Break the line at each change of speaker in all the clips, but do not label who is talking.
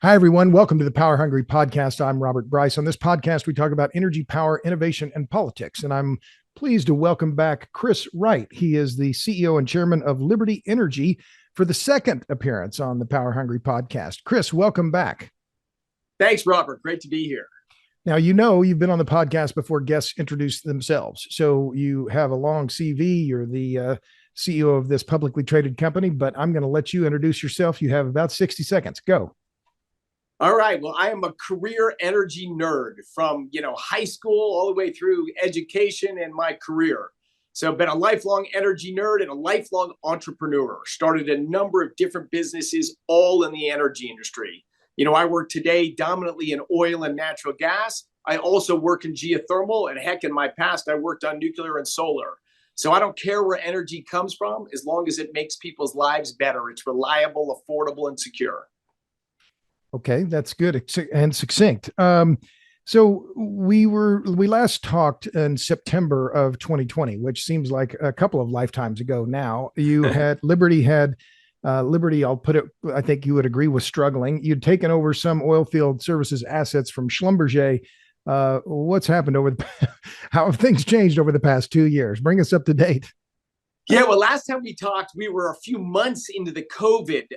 Hi, everyone. Welcome to the Power Hungry Podcast. I'm Robert Bryce. On this podcast, we talk about energy, power, innovation, and politics. And I'm pleased to welcome back Chris Wright. He is the CEO and chairman of Liberty Energy for the second appearance on the Power Hungry Podcast. Chris, welcome back.
Thanks, Robert. Great to be here.
Now, you know, you've been on the podcast before guests introduce themselves. So you have a long CV. You're the CEO of this publicly traded company, but I'm going to let you introduce yourself. You have about 60 seconds. Go.
All right. Well, I am a career energy nerd from, high school all the way through education and my career. So I've been a lifelong energy nerd and a lifelong entrepreneur. Started a number of different businesses, all in the energy industry. I work today dominantly in oil and natural gas. I also work in geothermal, and heck, in my past, I worked on nuclear and solar. So I don't care where energy comes from, as long as it makes people's lives better. It's reliable, affordable, and secure.
Okay, that's good and succinct. So we last talked in September of 2020, which seems like a couple of lifetimes ago now. You had Liberty. I'll put it, I think you would agree, was struggling. You'd taken over some oil field services assets from Schlumberger. What's happened how have things changed over the past 2 years? Bring us up to date.
Yeah, well, last time we talked, we were a few months into the COVID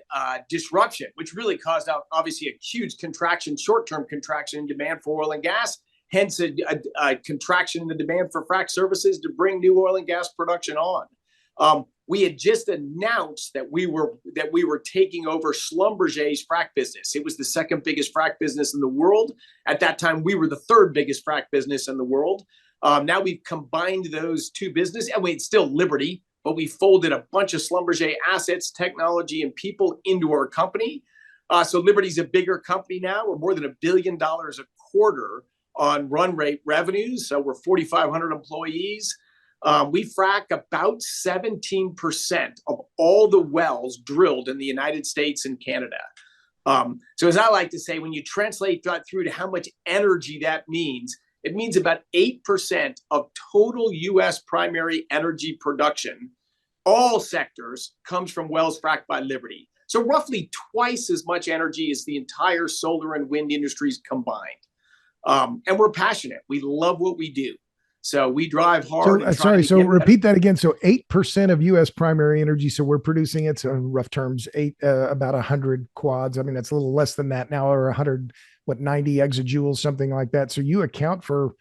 disruption, which really caused out, obviously, a huge contraction, short-term contraction in demand for oil and gas, hence a contraction in the demand for frac services to bring new oil and gas production on. We had just announced that we were taking over Schlumberger's frac business. It was the second biggest frac business in the world. At that time, we were the third biggest frac business in the world. Now we've combined those two businesses, and it's still Liberty, but we folded a bunch of Schlumberger assets, technology, and people into our company. So Liberty's a bigger company now. We're more than $1 billion a quarter on run rate revenues. So we're 4,500 employees. We frack about 17% of all the wells drilled in the United States and Canada. So as I like to say, when you translate that through to how much energy that means, it means about 8% of total U.S. primary energy production, all sectors, comes from wells fracked by Liberty. So roughly twice as much energy as the entire solar and wind industries combined. And we're passionate. We love what we do. So we drive hard.
So repeat that again. So 8% of U.S. primary energy. So we're producing it. So in rough terms, about 100 quads. I mean, that's a little less than that now, or 90 exajoules, something like that. So you account for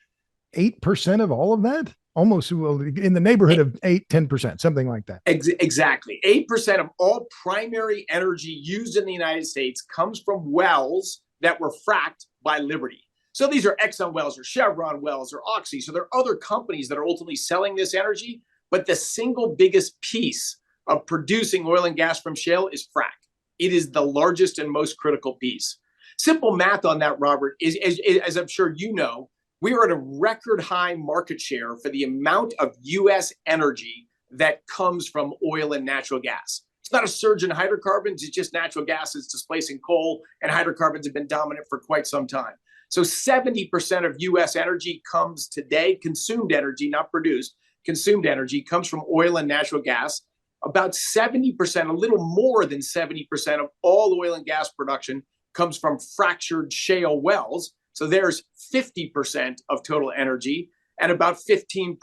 8% of all of that? Almost in the neighborhood of 10%, something like that.
Exactly. 8% of all primary energy used in the United States comes from wells that were fracked by Liberty. So these are Exxon wells or Chevron wells or Oxy. So there are other companies that are ultimately selling this energy, but the single biggest piece of producing oil and gas from shale is frack. It is the largest and most critical piece. Simple math on that, Robert, is as I'm sure you know, we are at a record high market share for the amount of U.S. energy that comes from oil and natural gas. It's not a surge in hydrocarbons. It's just natural gas is displacing coal, and hydrocarbons have been dominant for quite some time. So 70% of U.S. energy comes today, consumed energy, not produced, consumed energy comes from oil and natural gas. About 70%, a little more than 70% of all oil and gas production comes from fractured shale wells. So there's 50% of total energy, and about 15%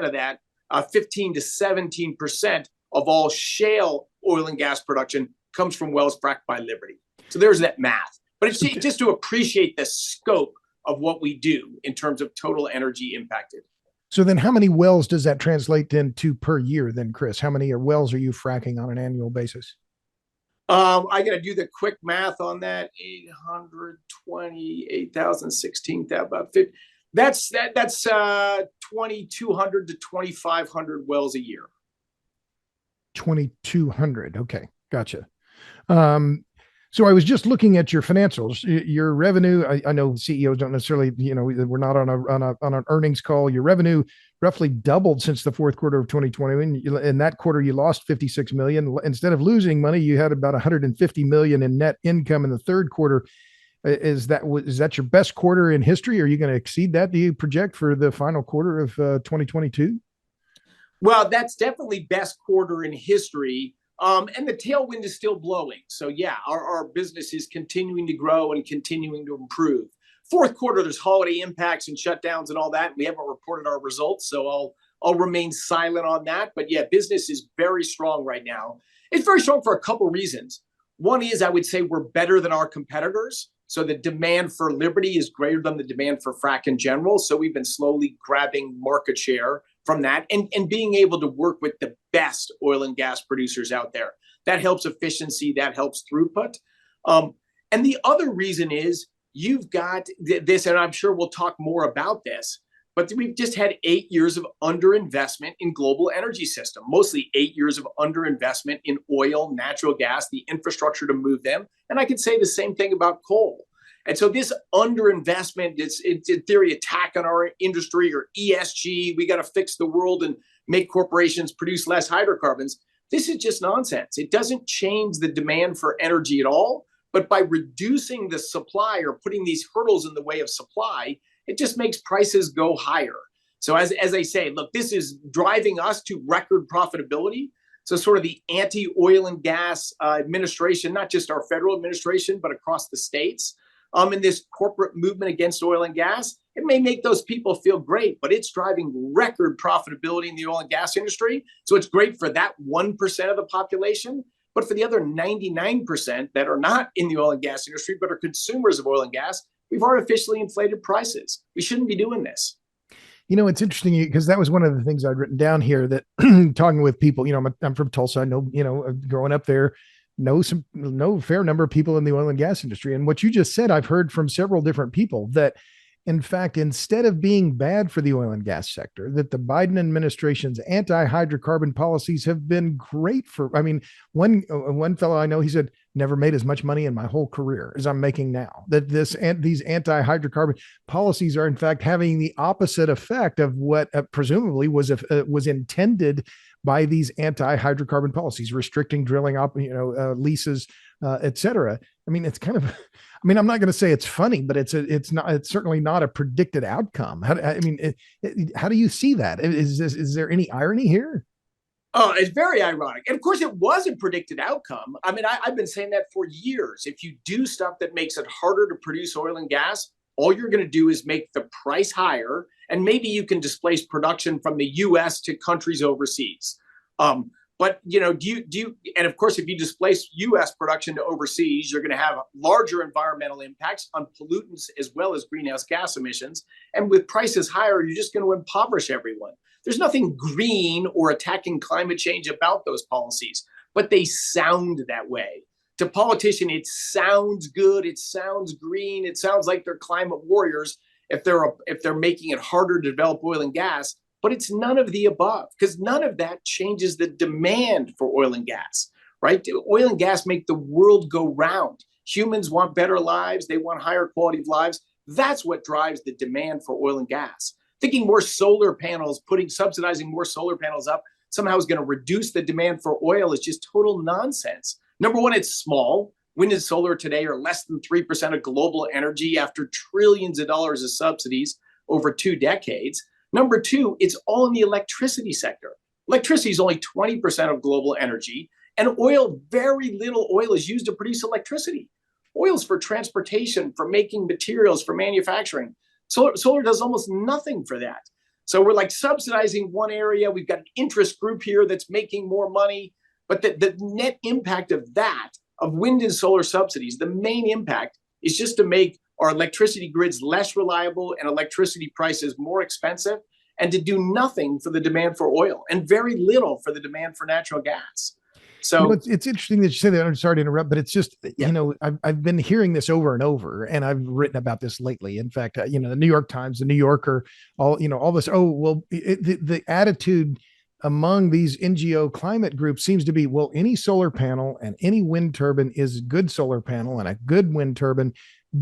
of that, 15 to 17% of all shale oil and gas production comes from wells fracked by Liberty. So there's that math. But it's just to appreciate the scope of what we do in terms of total energy impacted.
So then how many wells does that translate into per year then, Chris? How many wells are you fracking on an annual basis?
I got to do the quick math on that. 820, 8,000, 16,000, about 50. That's 2,200 to 2,500 wells a year.
2,200. Okay. Gotcha. So I was just looking at your financials, your revenue. I know CEOs don't necessarily, we're not on an earnings call. Your revenue roughly doubled since the fourth quarter of 2020. In that quarter, you lost $56 million. Instead of losing money, you had about $150 million in net income in the third quarter. Is that your best quarter in history? Are you going to exceed that? Do you project for the final quarter of 2022?
Well, that's definitely best quarter in history. And the tailwind is still blowing. So yeah, our business is continuing to grow and continuing to improve. Fourth quarter, there's holiday impacts and shutdowns and all that. We haven't reported our results, so I'll remain silent on that. But yeah, business is very strong right now. It's very strong for a couple of reasons. One is I would say we're better than our competitors. So the demand for Liberty is greater than the demand for frac in general. So we've been slowly grabbing market share from that and being able to work with the best oil and gas producers out there. That helps efficiency, that helps throughput. And the other reason is you've got this, and I'm sure we'll talk more about this, but we've just had 8 years of underinvestment in global energy system, mostly 8 years of underinvestment in oil, natural gas, the infrastructure to move them. And I could say the same thing about coal. And so this underinvestment, it's in theory attack on our industry or ESG. We got to fix the world and make corporations produce less hydrocarbons. This is just nonsense. It doesn't change the demand for energy at all. But by reducing the supply or putting these hurdles in the way of supply, it just makes prices go higher. So as I say, look, this is driving us to record profitability. So sort of the anti-oil and gas administration, not just our federal administration, but across the states, in this corporate movement against oil and gas, it may make those people feel great, but it's driving record profitability in the oil and gas industry. So it's great for that 1% of the population. But for the other 99% that are not in the oil and gas industry, but are consumers of oil and gas, we've artificially inflated prices. We shouldn't be doing this.
You know, it's interesting because that was one of the things I'd written down here that talking with people, you know, I'm from Tulsa. I know, you know, growing up there, know fair number of people in the oil and gas industry. And what you just said, I've heard from several different people that, in fact, instead of being bad for the oil and gas sector, that the Biden administration's anti-hydrocarbon policies have been great for, I mean, one fellow I know, he said, never made as much money in my whole career as I'm making now. That these anti-hydrocarbon policies are in fact having the opposite effect of what presumably was intended by these anti-hydrocarbon policies, restricting drilling, leases, et cetera. I mean, it's kind of, I mean, I'm not going to say it's funny, but it's certainly not a predicted outcome. How do you see that? Is there any irony here?
Oh, it's very ironic. And of course, it was a predicted outcome. I mean, I've been saying that for years. If you do stuff that makes it harder to produce oil and gas, all you're going to do is make the price higher. And maybe you can displace production from the US to countries overseas. But, you know, and of course, if you displace US production to overseas, you're going to have larger environmental impacts on pollutants as well as greenhouse gas emissions. And with prices higher, you're just going to impoverish everyone. There's nothing green or attacking climate change about those policies, but they sound that way. To politicians, it sounds good. It sounds green. It sounds like they're climate warriors if they're making it harder to develop oil and gas. But it's none of the above, because none of that changes the demand for oil and gas, right? Oil and gas make the world go round. Humans want better lives. They want higher quality of lives. That's what drives the demand for oil and gas. Thinking more solar panels, subsidizing more solar panels up somehow is going to reduce the demand for oil is just total nonsense. Number one, it's small. Wind and solar today are less than 3% of global energy after trillions of dollars of subsidies over 2 decades. Number two, it's all in the electricity sector. Electricity is only 20% of global energy, and very little oil is used to produce electricity. Oil's for transportation, for making materials, for manufacturing. Solar does almost nothing for that. So we're like subsidizing one area. We've got an interest group here that's making more money. But the net impact of wind and solar subsidies, the main impact is just to make our electricity grids less reliable and electricity prices more expensive, and to do nothing for the demand for oil and very little for the demand for natural gas. So
it's interesting that you say that. I'm sorry to interrupt, but it's just, I've been hearing this over and over, and I've written about this lately. In fact, the New York Times, the New Yorker, all this. Oh, well, the attitude among these NGO climate groups seems to be, well, any solar panel and any wind turbine is a good solar panel and a good wind turbine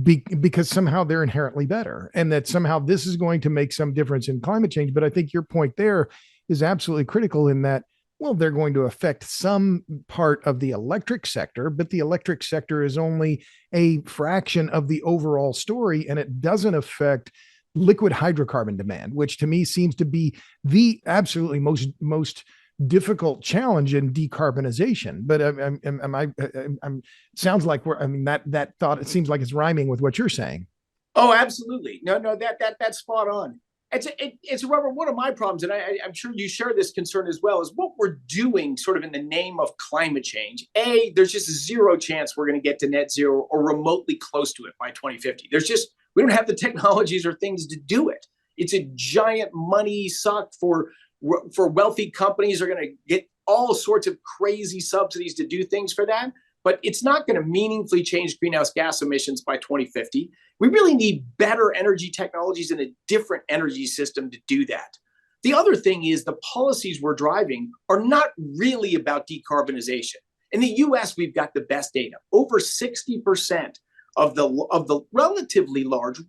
because somehow they're inherently better, and that somehow this is going to make some difference in climate change. But I think your point there is absolutely critical in that, well, they're going to affect some part of the electric sector, but the electric sector is only a fraction of the overall story, and it doesn't affect liquid hydrocarbon demand, which to me seems to be the absolutely most difficult challenge in decarbonization. But sounds like that thought, it seems like it's rhyming with what you're saying.
Oh, absolutely. No, that's spot on. It's Robert. One of my problems, and I'm sure you share this concern as well, is what we're doing sort of in the name of climate change. There's just zero chance we're going to get to net zero or remotely close to it by 2050. We don't have the technologies or things to do it. It's a giant money suck for wealthy companies. Are going to get all sorts of crazy subsidies to do things for that. But it's not going to meaningfully change greenhouse gas emissions by 2050. We really need better energy technologies and a different energy system to do that. The other thing is the policies we're driving are not really about decarbonization. In the US, we've got the best data. Over 60% of the relatively large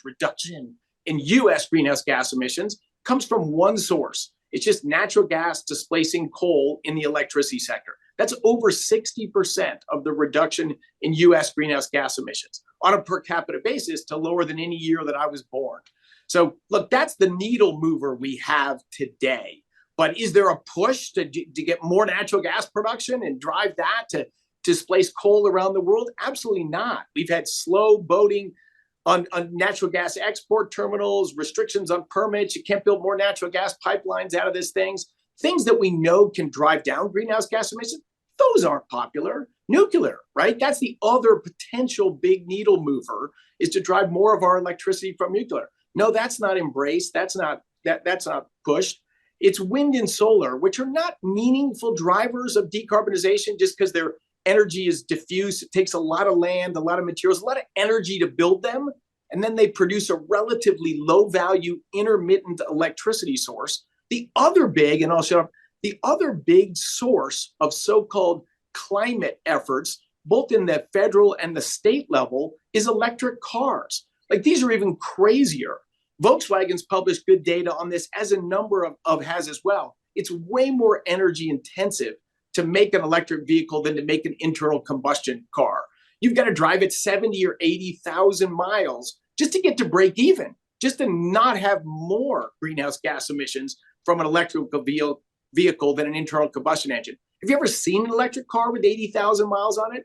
reduction in US greenhouse gas emissions comes from one source. It's just natural gas displacing coal in the electricity sector. That's over 60% of the reduction in US greenhouse gas emissions on a per capita basis, to lower than any year that I was born. So look, that's the needle mover we have today. But is there a push to get more natural gas production and drive that to displace coal around the world? Absolutely not. We've had slow boating on natural gas export terminals, restrictions on permits. You can't build more natural gas pipelines out of these things that we know can drive down greenhouse gas emissions. Those aren't popular. Nuclear, right? That's the other potential big needle mover, is to drive more of our electricity from nuclear. No, that's not embraced. That's not pushed. It's wind and solar, which are not meaningful drivers of decarbonization just because their energy is diffuse. It takes a lot of land, a lot of materials, a lot of energy to build them. And then they produce a relatively low value intermittent electricity source. The other big source of so-called climate efforts, both in the federal and the state level, is electric cars. Like, these are even crazier. Volkswagen's published good data on this, as a number of has as well. It's way more energy intensive to make an electric vehicle than to make an internal combustion car. You've got to drive it 70 or 80,000 miles just to get to break even, just to not have more greenhouse gas emissions from an electrical vehicle than an internal combustion engine. Have you ever seen an electric car with 80,000 miles on it?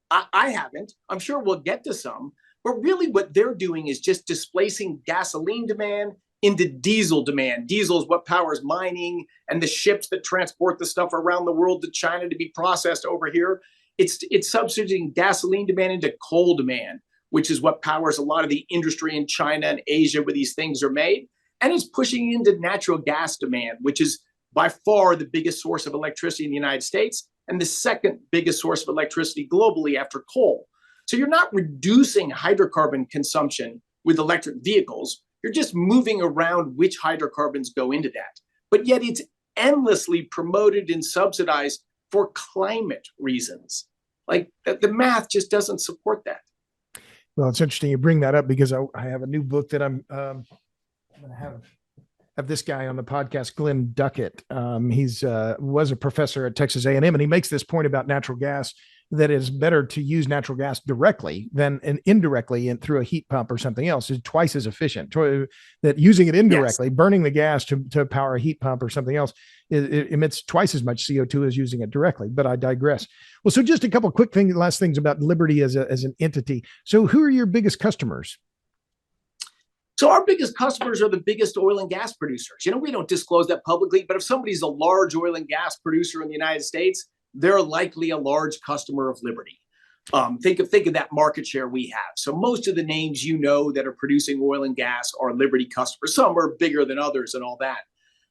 I haven't. I'm sure we'll get to some. But really what they're doing is just displacing gasoline demand into diesel demand. Diesel is what powers mining and the ships that transport the stuff around the world to China to be processed over here. It's substituting gasoline demand into coal demand, which is what powers a lot of the industry in China and Asia where these things are made. And it's pushing into natural gas demand, which is by far the biggest source of electricity in the United States and the second biggest source of electricity globally after coal. So you're not reducing hydrocarbon consumption with electric vehicles. You're just moving around which hydrocarbons go into that. But yet it's endlessly promoted and subsidized for climate reasons. Like, the math just doesn't support that.
Well, it's interesting you bring that up, because I have a new book that I'm going to have this guy on the podcast, Glenn Duckett. He's was a professor at Texas A&M, and he makes this point about natural gas, that it's better to use natural gas directly than indirectly and through a heat pump or something else. Is twice as efficient. That using it indirectly, yes, burning the gas to power a heat pump or something else, it emits twice as much CO2 as using it directly. But I digress. Well, so just a couple of quick last things about Liberty as an entity. So who are your biggest customers?
So our biggest customers are the biggest oil and gas producers. We don't disclose that publicly, but if somebody's a large oil and gas producer in the United States, they're likely a large customer of Liberty. Think of that market share we have. So most of the names that are producing oil and gas are Liberty customers. Some are bigger than others and all that.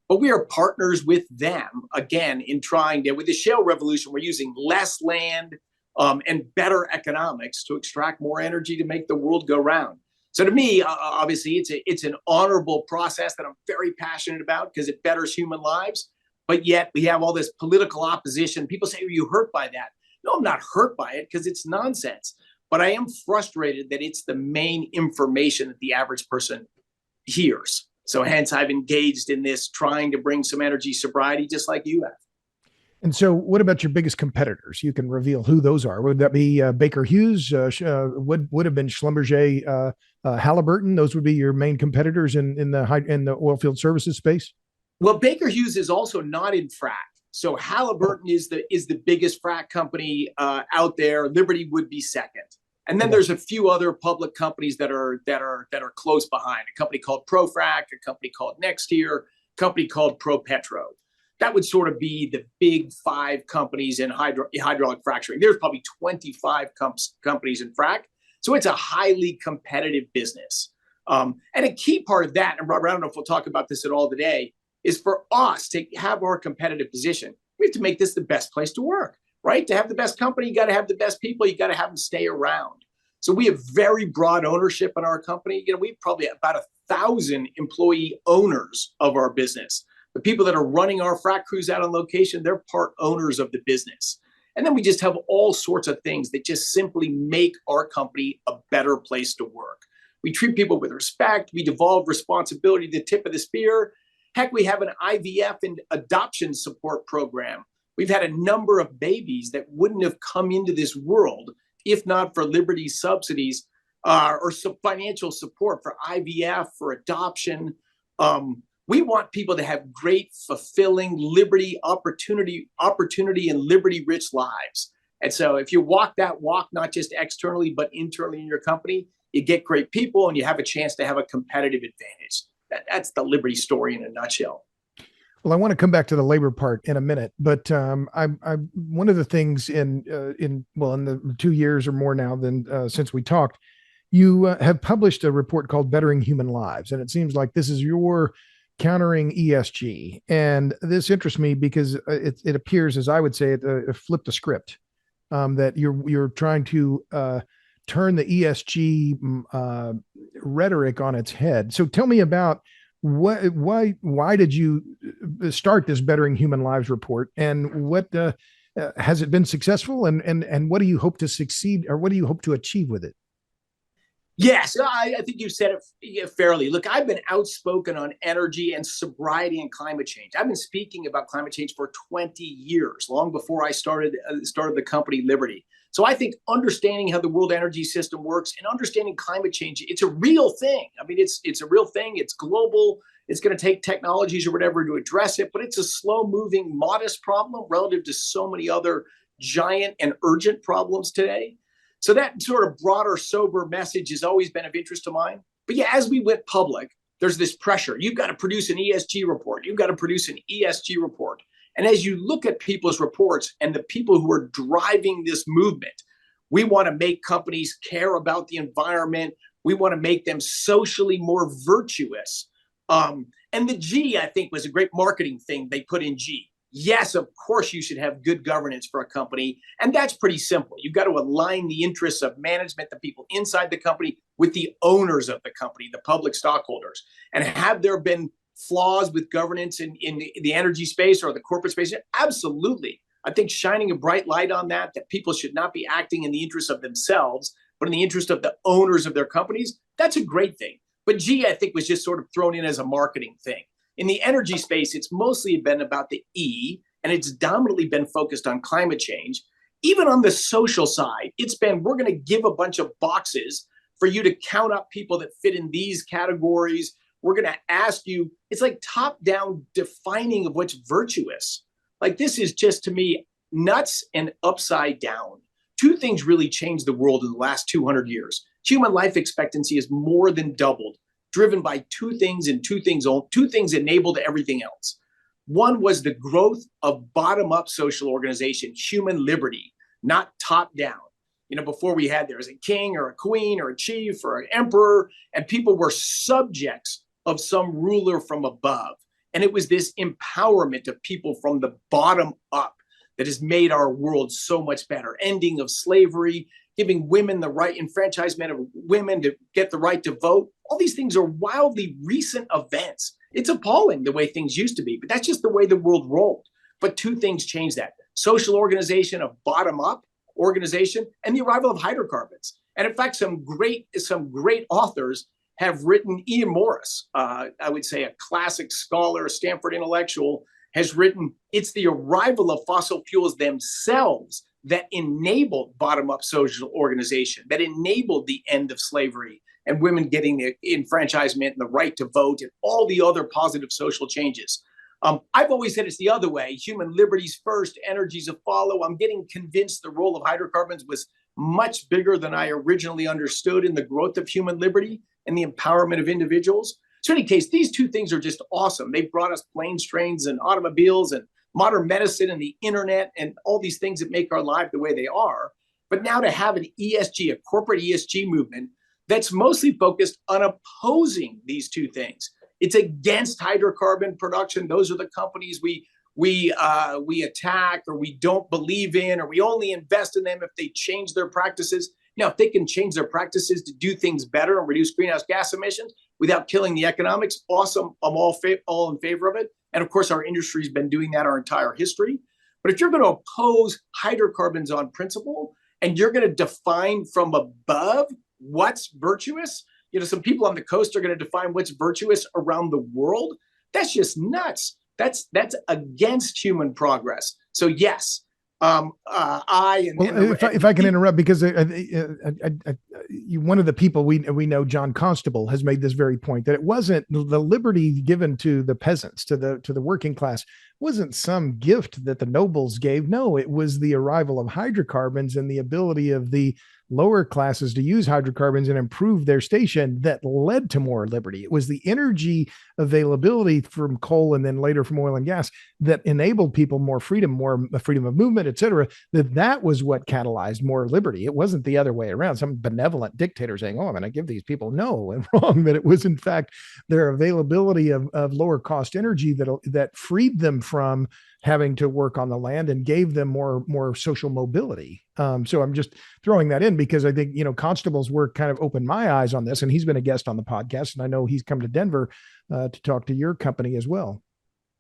But we are partners with them, again, in trying to, with the shale revolution, we're using less land and better economics to extract more energy to make the world go round. So to me, obviously, it's an honorable process that I'm very passionate about because it betters human lives. But yet we have all this political opposition. People say, are you hurt by that? No, I'm not hurt by it because it's nonsense. But I am frustrated that it's the main information that the average person hears. So hence I've engaged in this, trying to bring some energy sobriety, just like you have.
And so what about your biggest competitors? You can reveal who those are. Would that be Baker Hughes? Would have been Schlumberger, Halliburton? Those would be your main competitors in the oil field services space?
Well, Baker Hughes is also not in frac. So Halliburton is the biggest frac company out there. Liberty would be second. And then there's a few other public companies that are close behind. A company called ProFrac, a company called NextIR, a company called ProPetro. That would sort of be the big five companies in hydraulic fracturing. There's probably 25 companies in frac. So it's a highly competitive business. And a key part of that, and Robert, I don't know if we'll talk about this at all today, is for us to have our competitive position. We have to make this the best place to work, right? To have the best company, you got to have the best people. You got to have them stay around. So we have very broad ownership in our company. We have probably about 1,000 employee owners of our business. The people that are running our frac crews out on location, they're part owners of the business. And then we just have all sorts of things that just simply make our company a better place to work. We treat people with respect. We devolve responsibility to the tip of the spear. Heck, we have an IVF and adoption support program. We've had a number of babies that wouldn't have come into this world if not for Liberty's subsidies or some financial support for IVF, for adoption. We want people to have great, fulfilling Liberty opportunity and Liberty-rich lives. And so if you walk that walk, not just externally, but internally in your company, you get great people and you have a chance to have a competitive advantage. That's the Liberty story in a nutshell.
Well, I want to come back to the labor part in a minute, but I'm one of the things in the 2 years or more now than since we talked, you have published a report called Bettering Human Lives, and it seems like this is your countering ESG, and this interests me because it appears, as I would say, it flipped the script, that you're trying to turn the ESG rhetoric on its head. So tell me about why did you start this Bettering Human Lives report, and what has it been successful, and what do you hope to succeed, or what do you hope to achieve with it?
Yes, I think you said it fairly. Look, I've been outspoken on energy and sobriety and climate change. I've been speaking about climate change for 20 years, long before I started the company Liberty. So I think understanding how the world energy system works and understanding climate change, it's a real thing. I mean, it's a real thing. It's global. It's going to take technologies or whatever to address it, but it's a slow-moving, modest problem relative to so many other giant and urgent problems today. So that sort of broader, sober message has always been of interest to mine. But yeah, as we went public, there's this pressure. You've got to produce an ESG report. You've got to produce an ESG report. And as you look at people's reports and the people who are driving this movement, we want to make companies care about the environment. We want to make them socially more virtuous. And the G, I think, was a great marketing thing they put in G. Yes, of course, you should have good governance for a company. And that's pretty simple. You've got to align the interests of management, the people inside the company, with the owners of the company, the public stockholders. And have there been flaws with governance in the energy space or the corporate space? Absolutely. I think shining a bright light on that people should not be acting in the interest of themselves, but in the interest of the owners of their companies, that's a great thing. But G, I think, was just sort of thrown in as a marketing thing. In the energy space, it's mostly been about the E, and it's dominantly been focused on climate change. Even on the social side, it's been, we're going to give a bunch of boxes for you to count up people that fit in these categories. We're going to ask you, it's like top-down defining of what's virtuous. Like, this is just, to me, nuts and upside down. Two things really changed the world in the last 200 years. Human life expectancy has more than doubled, driven by two things enabled everything else. One was the growth of bottom-up social organization, human liberty, not top-down. Before we had, there was a king or a queen or a chief or an emperor, and people were subjects of some ruler from above. And it was this empowerment of people from the bottom up that has made our world so much better. Ending of slavery, giving women the right, enfranchisement of women to get the right to vote. All these things are wildly recent events. It's appalling the way things used to be, but that's just the way the world rolled. But two things changed that. Social organization of bottom-up organization and the arrival of hydrocarbons. And in fact, some great authors have written. Ian Morris, I would say a classic scholar, a Stanford intellectual, has written, it's the arrival of fossil fuels themselves that enabled bottom-up social organization, that enabled the end of slavery and women getting the enfranchisement and the right to vote and all the other positive social changes. I've always said it's the other way. Human liberties first, energies to follow. I'm getting convinced the role of hydrocarbons was much bigger than I originally understood in the growth of human liberty and the empowerment of individuals. So in any case, these two things are just awesome. They've brought us planes, trains, and automobiles and modern medicine and the internet and all these things that make our life the way they are. But now to have an ESG, a corporate ESG movement that's mostly focused on opposing these two things. It's against hydrocarbon production. Those are the companies we attack, or we don't believe in, or we only invest in them if they change their practices. Now, if they can change their practices to do things better and reduce greenhouse gas emissions without killing the economics, awesome. I'm all in favor of it. And of course, our industry's been doing that our entire history. But if you're going to oppose hydrocarbons on principle, and you're going to define from above what's virtuous, some people on the coast are going to define what's virtuous around the world. That's just nuts. That's against human progress. So yes,
if I can interrupt, because one of the people we know, John Constable, has made this very point, that it wasn't the liberty given to the peasants, to the working class, wasn't some gift that the nobles gave. No, it was the arrival of hydrocarbons and the ability of the lower classes to use hydrocarbons and improve their station that led to more liberty. It was the energy availability from coal and then later from oil and gas that enabled people more freedom of movement, et cetera, that was what catalyzed more liberty. It wasn't the other way around, some benevolent dictator saying, oh, I'm going to give these people. No, and wrong, that it was in fact their availability of lower cost energy that freed them from having to work on the land and gave them more social mobility. So I'm just throwing that in because I think, Constable's work kind of opened my eyes on this, and he's been a guest on the podcast, and I know he's come to Denver to talk to your company as well.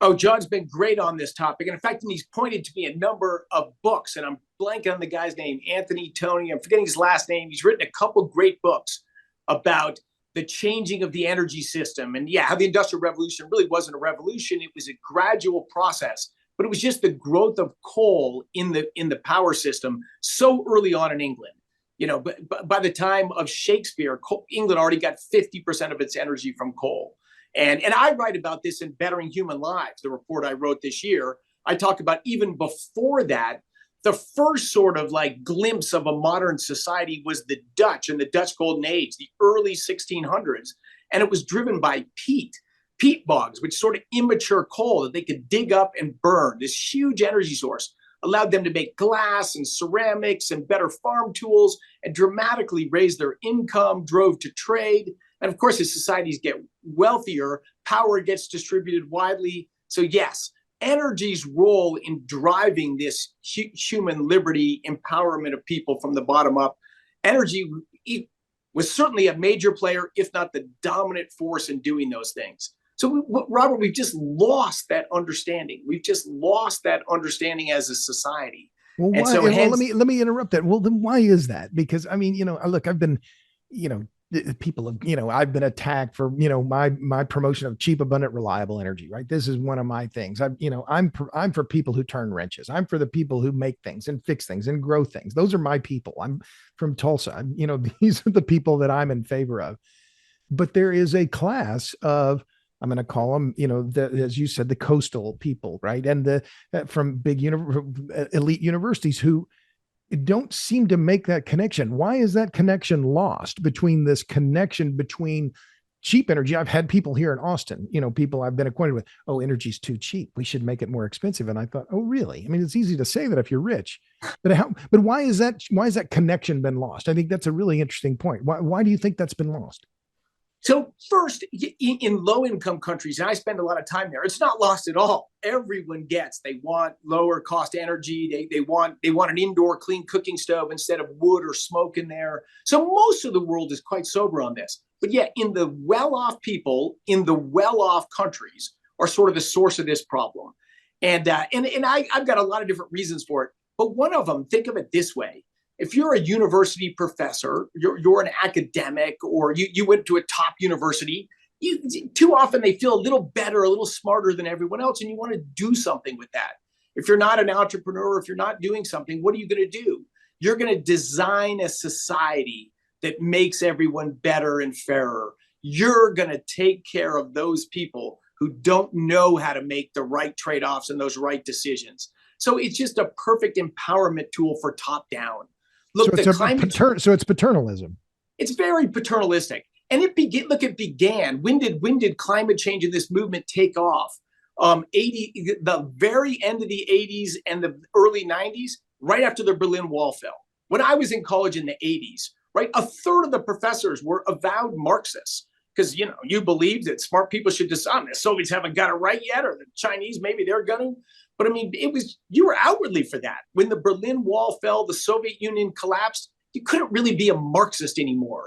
Oh, John's been great on this topic. And in fact, he's pointed to me a number of books, and I'm blanking on the guy's name, Anthony Tony. I'm forgetting his last name. He's written a couple great books about the changing of the energy system. And how the Industrial Revolution really wasn't a revolution. It was a gradual process. But it was just the growth of coal in the power system so early on in England. But by the time of Shakespeare, England already got 50% of its energy from coal. And I write about this in Bettering Human Lives, the report I wrote this year. I talk about even before that, the first sort of glimpse of a modern society was the Dutch and the Dutch Golden Age, the early 1600s. And it was driven by peat bogs, which sort of immature coal that they could dig up and burn. This huge energy source allowed them to make glass and ceramics and better farm tools and dramatically raise their income, drove to trade. And of course, as societies get wealthier, power gets distributed widely. So yes, energy's role in driving this human liberty empowerment of people from the bottom up, energy was certainly a major player, if not the dominant force in doing those things. So, Robert, we've just lost that understanding. We've just lost that understanding as a society.
Well, why? So let me interrupt that. Well, then why is that? Because look, I've been, people have, I've been attacked for, my promotion of cheap, abundant, reliable energy. Right. This is one of my things. I'm for people who turn wrenches. I'm for the people who make things and fix things and grow things. Those are my people. I'm from Tulsa. These are the people that I'm in favor of. But there is a class of, I'm going to call them, as you said, the coastal people, right? And from big elite universities who don't seem to make that connection. Why is that connection lost between cheap energy? I've had people here in Austin, people I've been acquainted with, oh, energy's too cheap. We should make it more expensive. And I thought, oh, really? I mean, it's easy to say that if you're rich, but why is that connection been lost? I think that's a really interesting point. Why do you think that's been lost?
So first, in low-income countries, and I spend a lot of time there, it's not lost at all. Everyone gets, they want lower cost energy. They want an indoor clean cooking stove instead of wood or smoke in there. So most of the world is quite sober on this. But yet in the well-off people, in the well-off countries are sort of the source of this problem. And I've got a lot of different reasons for it. But one of them, think of it this way. If you're a university professor, you're an academic, or you went to a top university, too often they feel a little better, a little smarter than everyone else, and you want to do something with that. If you're not an entrepreneur, if you're not doing something, what are you going to do? You're going to design a society that makes everyone better and fairer. You're going to take care of those people who don't know how to make the right trade-offs and those right decisions. So it's just a perfect empowerment tool for top down. Look,
so it's
the climate
so it's paternalism.
it's very paternalistic. And it began. When did climate change and this movement take off? The very end of the 80s and the early 90s, right after the Berlin Wall fell. When I was in college in the 80s, right, a third of the professors were avowed Marxists because you believed that smart people should decide. The Soviets haven't got it right yet, or the Chinese maybe they're going to. But I mean, you were outwardly for that. When the Berlin Wall fell, the Soviet Union collapsed. You couldn't really be a Marxist anymore,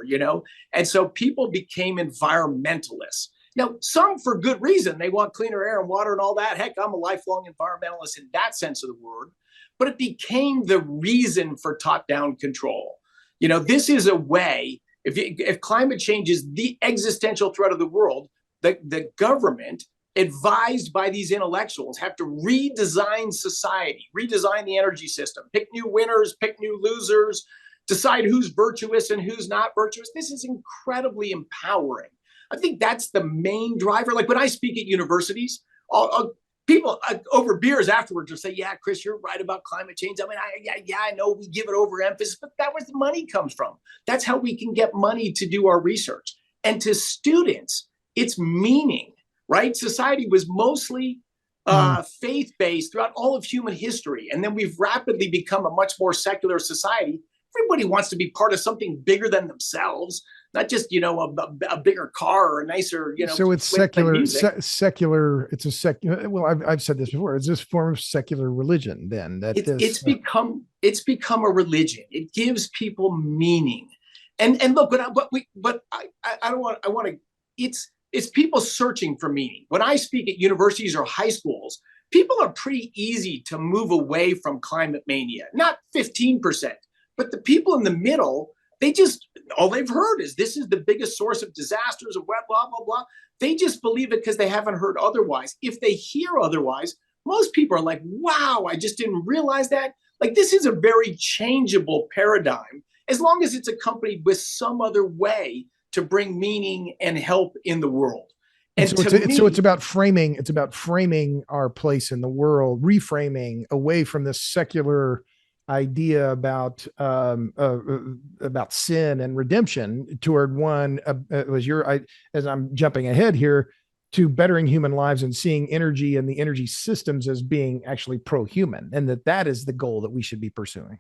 and so people became environmentalists. Now, some for good reason. They want cleaner air and water and all that. Heck, I'm a lifelong environmentalist in that sense of the word. But it became the reason for top-down control. This is a way, if climate change is the existential threat of the world, the government, advised by these intellectuals, have to redesign society, redesign the energy system, pick new winners, pick new losers, decide who's virtuous and who's not virtuous. This is incredibly empowering. I think that's the main driver. Like when I speak at universities, people over beers afterwards will say, yeah, Chris, you're right about climate change. I mean, I know we give it overemphasis, but that's where the money comes from. That's how we can get money to do our research. And to students, it's meaning, right? Society was mostly faith-based throughout all of human history. And then we've rapidly become a much more secular society. Everybody wants to be part of something bigger than themselves, not just, a bigger car or a nicer,
So it's secular, secular. It's a secular. Well, I've said this before. It's this form of secular religion. Then
it's become a religion. It gives people meaning. And look, I don't want. I want to. It's people searching for meaning. When I speak at universities or high schools, people are pretty easy to move away from climate mania. Not 15%. But the people in the middle, all they've heard is this is the biggest source of disasters and blah, blah, blah. They just believe it because they haven't heard otherwise. If they hear otherwise, most people are like, wow, I just didn't realize that. Like, this is a very changeable paradigm, as long as it's accompanied with some other way to bring meaning and help in the world.
And so it's about framing. It's about framing our place in the world, reframing away from this secular idea about sin and redemption toward one as I'm jumping ahead here, to bettering human lives and seeing energy and the energy systems as being actually pro-human, and that is the goal that we should be pursuing.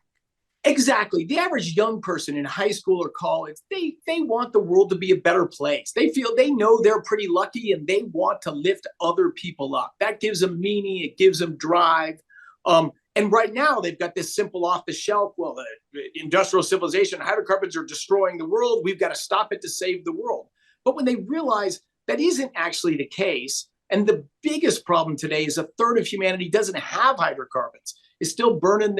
Exactly. The average young person in high school or college, they want the world to be a better place. They know they're pretty lucky, and they want to lift other people up. That gives them meaning. It gives them drive. And right now, they've got this simple off-the-shelf, well, the industrial civilization, hydrocarbons are destroying the world. We've got to stop it to save the world. But when they realize that isn't actually the case, and the biggest problem today is a third of humanity doesn't have hydrocarbons, is still burning,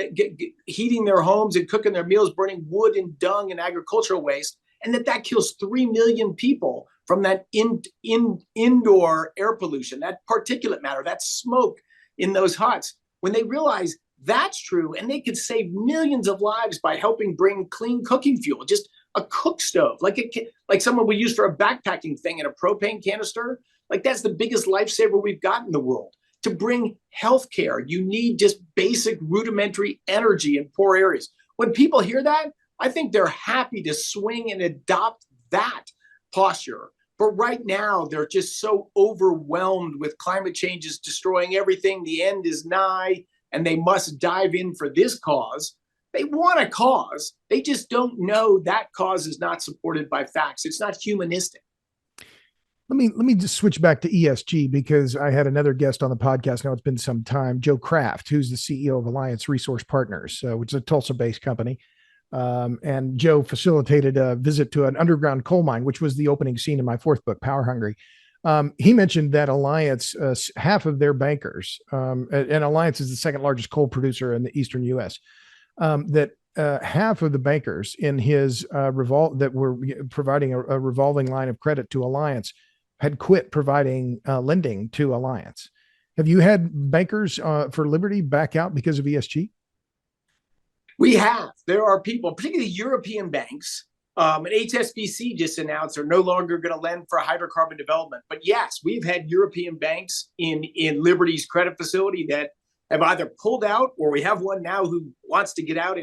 heating their homes and cooking their meals, burning wood and dung and agricultural waste, and that kills 3 million people from that indoor air pollution, that particulate matter, that smoke in those huts. When they realize that's true, and they could save millions of lives by helping bring clean cooking fuel, just a cook stove, like someone would use for a backpacking thing in a propane canister, like that's the biggest lifesaver we've got in the world. To bring healthcare, you need just basic rudimentary energy in poor areas. When people hear that, I think they're happy to swing and adopt that posture. But right now, they're just so overwhelmed with climate change is destroying everything. The end is nigh, and they must dive in for this cause. They want a cause. They just don't know that cause is not supported by facts. It's not humanistic.
Let me just switch back to ESG, because I had another guest on the podcast. Now it's been some time, Joe Kraft, who's the CEO of Alliance Resource Partners, which is a Tulsa-based company. And Joe facilitated a visit to an underground coal mine, which was the opening scene in my fourth book, Power Hungry. He mentioned that Alliance, half of their bankers, and Alliance is the second largest coal producer in the Eastern U.S., that half of the bankers in his that were providing a revolving line of credit to Alliance had quit providing lending to Alliance. Have you had bankers for Liberty back out because of ESG?
We have. There are people, particularly European banks, And HSBC just announced they're no longer going to lend for hydrocarbon development. But yes, we've had European banks in Liberty's credit facility that have either pulled out, or we have one now who wants to get out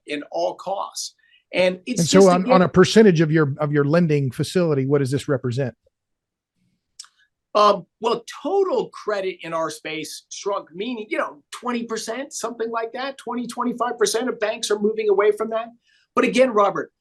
in all costs. And it's
so on a percentage of your lending facility, what does this represent?
Well, total credit in our space shrunk, meaning, 20%, something like that, 20-25% of banks are moving away from that. But again, Robert,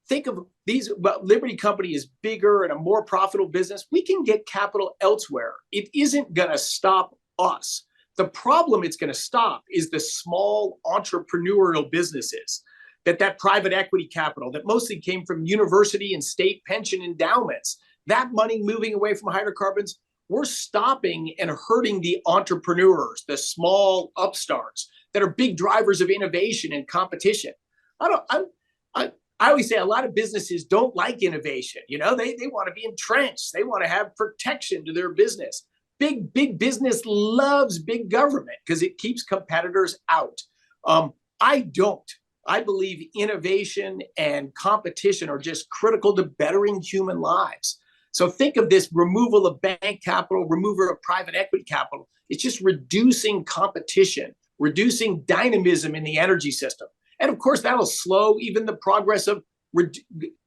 think of these, Liberty Company is bigger and a more profitable business. We can get capital elsewhere. It isn't going to stop us. The problem it's going to stop is the small entrepreneurial businesses, that private equity capital that mostly came from university and state pension endowments. That money moving away from hydrocarbons, we're stopping and hurting the entrepreneurs, the small upstarts that are big drivers of innovation and competition. I always say a lot of businesses don't like innovation. They want to be entrenched. They want to have protection to their business. Big business loves big government because it keeps competitors out. I don't. I believe innovation and competition are just critical to bettering human lives. So think of this removal of bank capital, removal of private equity capital. It's just reducing competition, reducing dynamism in the energy system. And of course, that'll slow even the progress of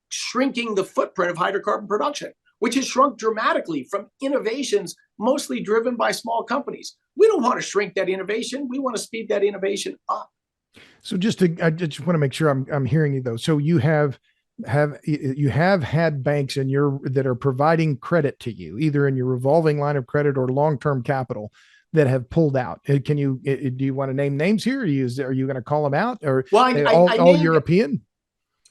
shrinking the footprint of hydrocarbon production, which has shrunk dramatically from innovations mostly driven by small companies. We don't want to shrink that innovation. We want to speed that innovation up.
So I just want to make sure I'm hearing you though. So you have had banks that are providing credit to you, either in your revolving line of credit or long-term capital, that have pulled out. Do you want to name names here? Are you going to call them out, or all European?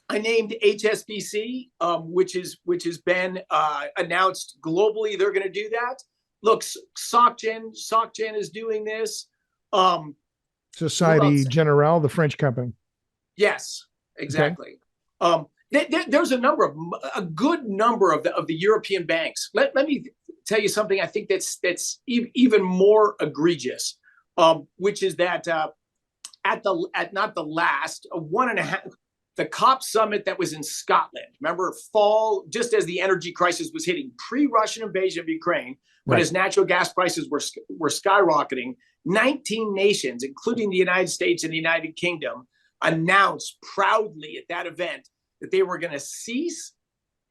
I named HSBC, which has been announced globally. They're going to do that. Look, SocGen is doing this.
Societe Generale, the French company.
Yes, exactly. Okay. There's a good number of the European banks. Let me tell you something I think that's even more egregious, which is that the COP summit that was in Scotland, remember, fall, just as the energy crisis was hitting, pre-Russian invasion of Ukraine, but right, as natural gas prices were skyrocketing, 19 nations, including the United States and the United Kingdom, announced proudly at that event that they were going to cease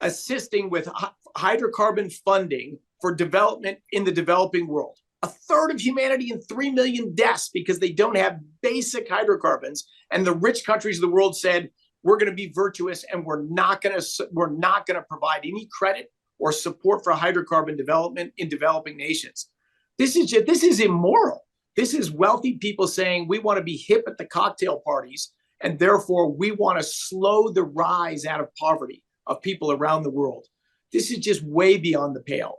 assisting with hydrocarbon funding for development in the developing world. A third of humanity and 3 million deaths because they don't have basic hydrocarbons. And the rich countries of the world said, we're going to be virtuous and we're not going to provide any credit or support for hydrocarbon development in developing nations. This is immoral. This is wealthy people saying we want to be hip at the cocktail parties, and therefore we want to slow the rise out of poverty of people around the world. This is just way beyond the pale.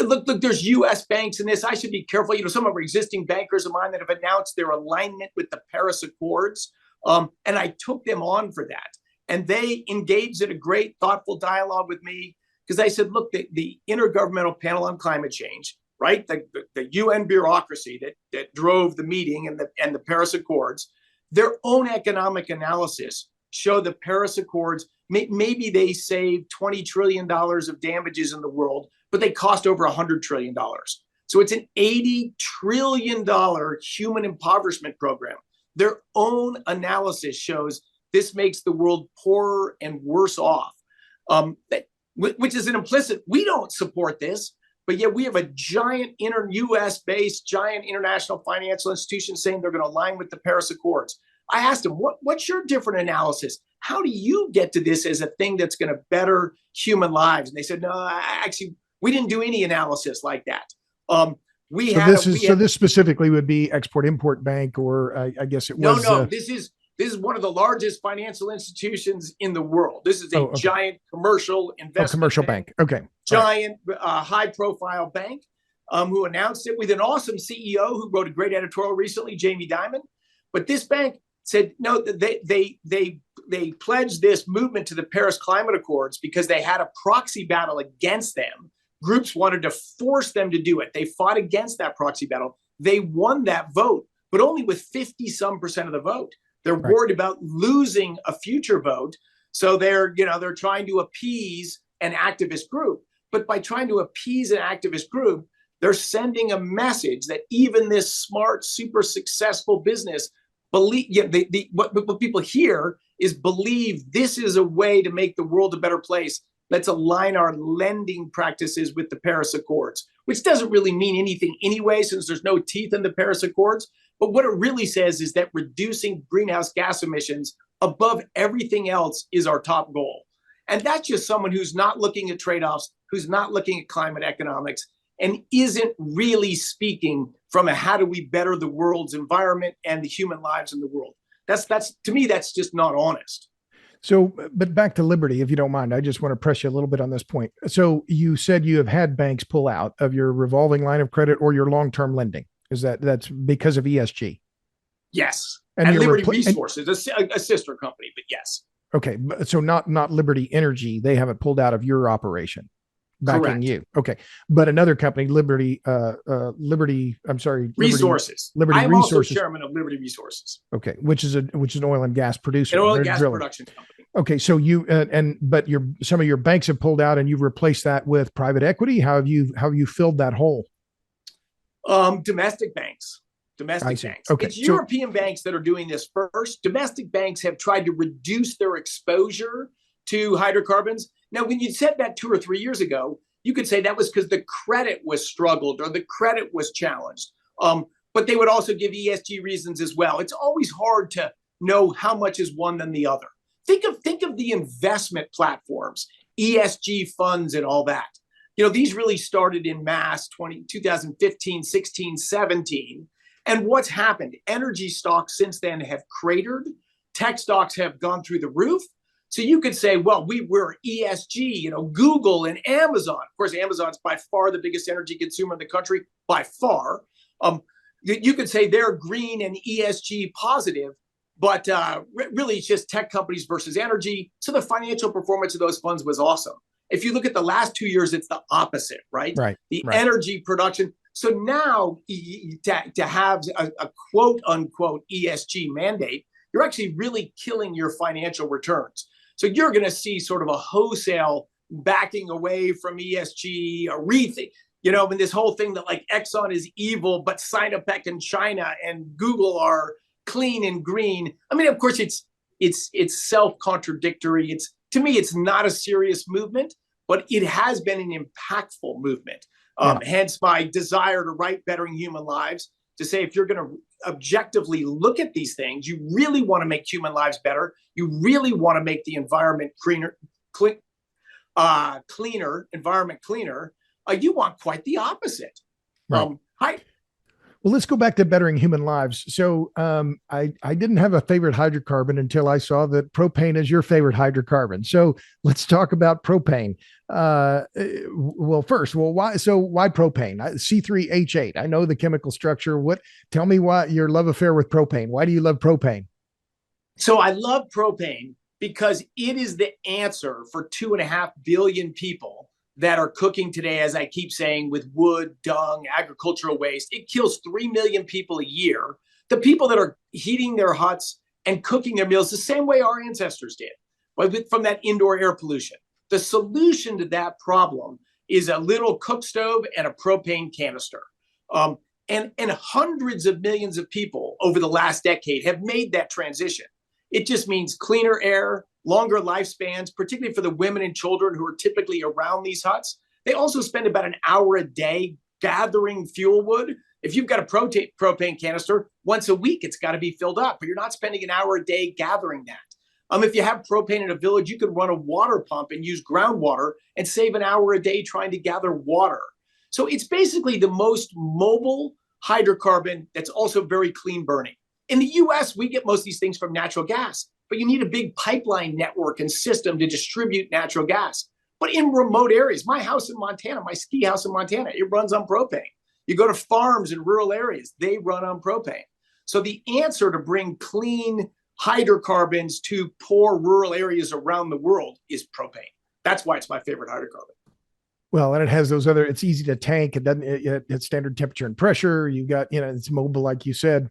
Look, there's U.S. banks in this. I should be careful. Some of our existing bankers of mine that have announced their alignment with the Paris Accords, and I took them on for that. And they engaged in a great, thoughtful dialogue with me because I said, look, the Intergovernmental Panel on Climate Change, right, the UN bureaucracy that drove the meeting and the Paris Accords, their own economic analysis show the Paris Accords, maybe they save $20 trillion of damages in the world, but they cost over $100 trillion. So it's an $80 trillion human impoverishment program. Their own analysis shows this makes the world poorer and worse off, which is an implicit, we don't support this, but yet we have a giant US-based, giant international financial institution saying they're going to align with the Paris Accords. I asked them, what's your different analysis? How do you get to this as a thing that's going to better human lives? And they said, no, actually, we didn't do any analysis like that. This
specifically would be Export-Import Bank, or I guess it was.
No, this is one of the largest financial institutions in the world. This is a giant commercial investment
commercial bank. Okay.
Giant, high-profile bank who announced it with an awesome CEO who wrote a great editorial recently, Jamie Dimon. But this bank said, no, they pledged this movement to the Paris Climate Accords because they had a proxy battle against them. Groups wanted to force them to do it. They fought against that proxy battle. They won that vote, but only with 50-some% of the vote. They're worried about losing a future vote. So they're trying to appease an activist group. But by trying to appease an activist group, they're sending a message that even this smart, super successful business believe. What people hear is believe this is a way to make the world a better place. Let's align our lending practices with the Paris Accords, which doesn't really mean anything anyway, since there's no teeth in the Paris Accords. But what it really says is that reducing greenhouse gas emissions above everything else is our top goal. And that's just someone who's not looking at trade-offs, who's not looking at climate economics, and isn't really speaking from a how do we better the world's environment and the human lives in the world. That's to me, that's just not honest.
So, but back to Liberty, if you don't mind, I just want to press you a little bit on this point. So you said you have had banks pull out of your revolving line of credit or your long-term lending. That's because of ESG?
Yes. And Liberty Resources, a sister company, but yes.
Okay. So not Liberty Energy. They haven't pulled out of your operation backing
Correct.
you. Okay. But another company, Liberty
Resources.
Liberty
I'm
Resources.
also chairman of Liberty Resources.
Okay. Which is an oil and gas producer.
An oil and gas production company.
Okay. So you, but some of your banks have pulled out and you've replaced that with private equity. How have you filled that hole?
Domestic banks. Domestic banks.
Okay.
It's European banks that are doing this first. Domestic banks have tried to reduce their exposure to hydrocarbons. Now, when you said that 2 or 3 years ago, you could say that was because the credit was struggled or the credit was challenged. But they would also give ESG reasons as well. It's always hard to know how much is one than the other. Think of the investment platforms, ESG funds and all that. These really started in mass 2015, 16, 17. And what's happened? Energy stocks since then have cratered. Tech stocks have gone through the roof. So you could say, well, we're ESG, Google and Amazon. Of course, Amazon's by far the biggest energy consumer in the country, by far. You could say they're green and ESG positive, but really it's just tech companies versus energy. So the financial performance of those funds was awesome. If you look at the last 2 years, it's the opposite, right?
Right.
Energy production. So now to have a quote unquote ESG mandate, you're actually really killing your financial returns. So you're going to see sort of a wholesale backing away from ESG, a rethink, and this whole thing that like Exxon is evil, but Sinopec in China and Google are clean and green. I mean, of course, it's self-contradictory. To me, it's not a serious movement, but it has been an impactful movement. Hence my desire to write Bettering Human Lives, to say if you're going to objectively look at these things, you really want to make human lives better. You really want to make the environment cleaner, environment cleaner. You want quite the opposite.
Right. Well, let's go back to Bettering Human Lives. So I didn't have a favorite hydrocarbon until I saw that propane is your favorite hydrocarbon. So let's talk about propane. Why propane? C3H8. I know the chemical structure. Tell me why your love affair with propane. Why do you love propane?
So I love propane because it is the answer for 2.5 billion people that are cooking today, as I keep saying, with wood, dung, agricultural waste. It kills 3 million people a year. The people that are heating their huts and cooking their meals the same way our ancestors did, from that indoor air pollution. The solution to that problem is a little cook stove and a propane canister. And hundreds of millions of people over the last decade have made that transition. It just means cleaner air, longer lifespans, particularly for the women and children who are typically around these huts. They also spend about an hour a day gathering fuel wood. If you've got a propane canister, once a week, it's got to be filled up, but you're not spending an hour a day gathering that. If you have propane in a village, you could run a water pump and use groundwater and save an hour a day trying to gather water. So it's basically the most mobile hydrocarbon that's also very clean burning. In the US, we get most of these things from natural gas, but you need a big pipeline network and system to distribute natural gas. But in remote areas, my house in Montana, my ski house in Montana, it runs on propane. You go to farms in rural areas, they run on propane. So the answer to bring clean hydrocarbons to poor rural areas around the world is propane. That's why it's my favorite hydrocarbon.
Well, and it has it's easy to tank. It's standard temperature and pressure. You got, it's mobile, like you said.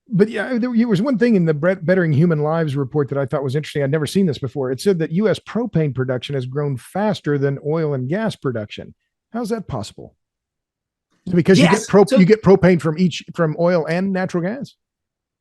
But yeah, there was one thing in the Bettering Human Lives report that I thought was interesting. I'd never seen this before. It said that U.S. propane production has grown faster than oil and gas production. How's that possible? Because
Yes.
you get propane from oil and natural gas.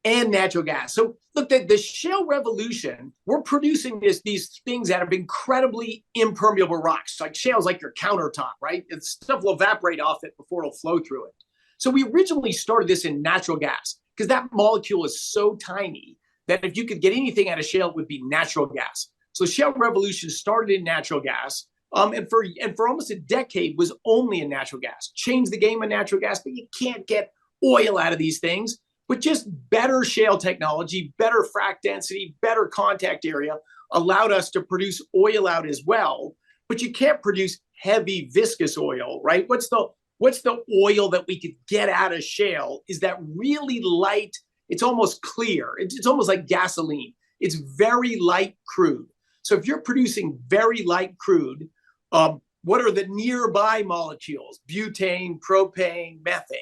And natural gas. So look, the shale revolution, we're producing these things out of incredibly impermeable rocks. Like shale's like your countertop, right? It's stuff will evaporate off it before it'll flow through it. So we originally started this in natural gas because that molecule is so tiny that if you could get anything out of shale, it would be natural gas. So shale revolution started in natural gas. And for almost a decade was only in natural gas. Changed the game of natural gas, but you can't get oil out of these things. But just better shale technology, better frac density, better contact area allowed us to produce oil out as well. But you can't produce heavy viscous oil, right? What's the oil that we could get out of shale? Is that really light? It's almost clear. It's almost like gasoline. It's very light crude. So if you're producing very light crude, what are the nearby molecules? Butane, propane, methane,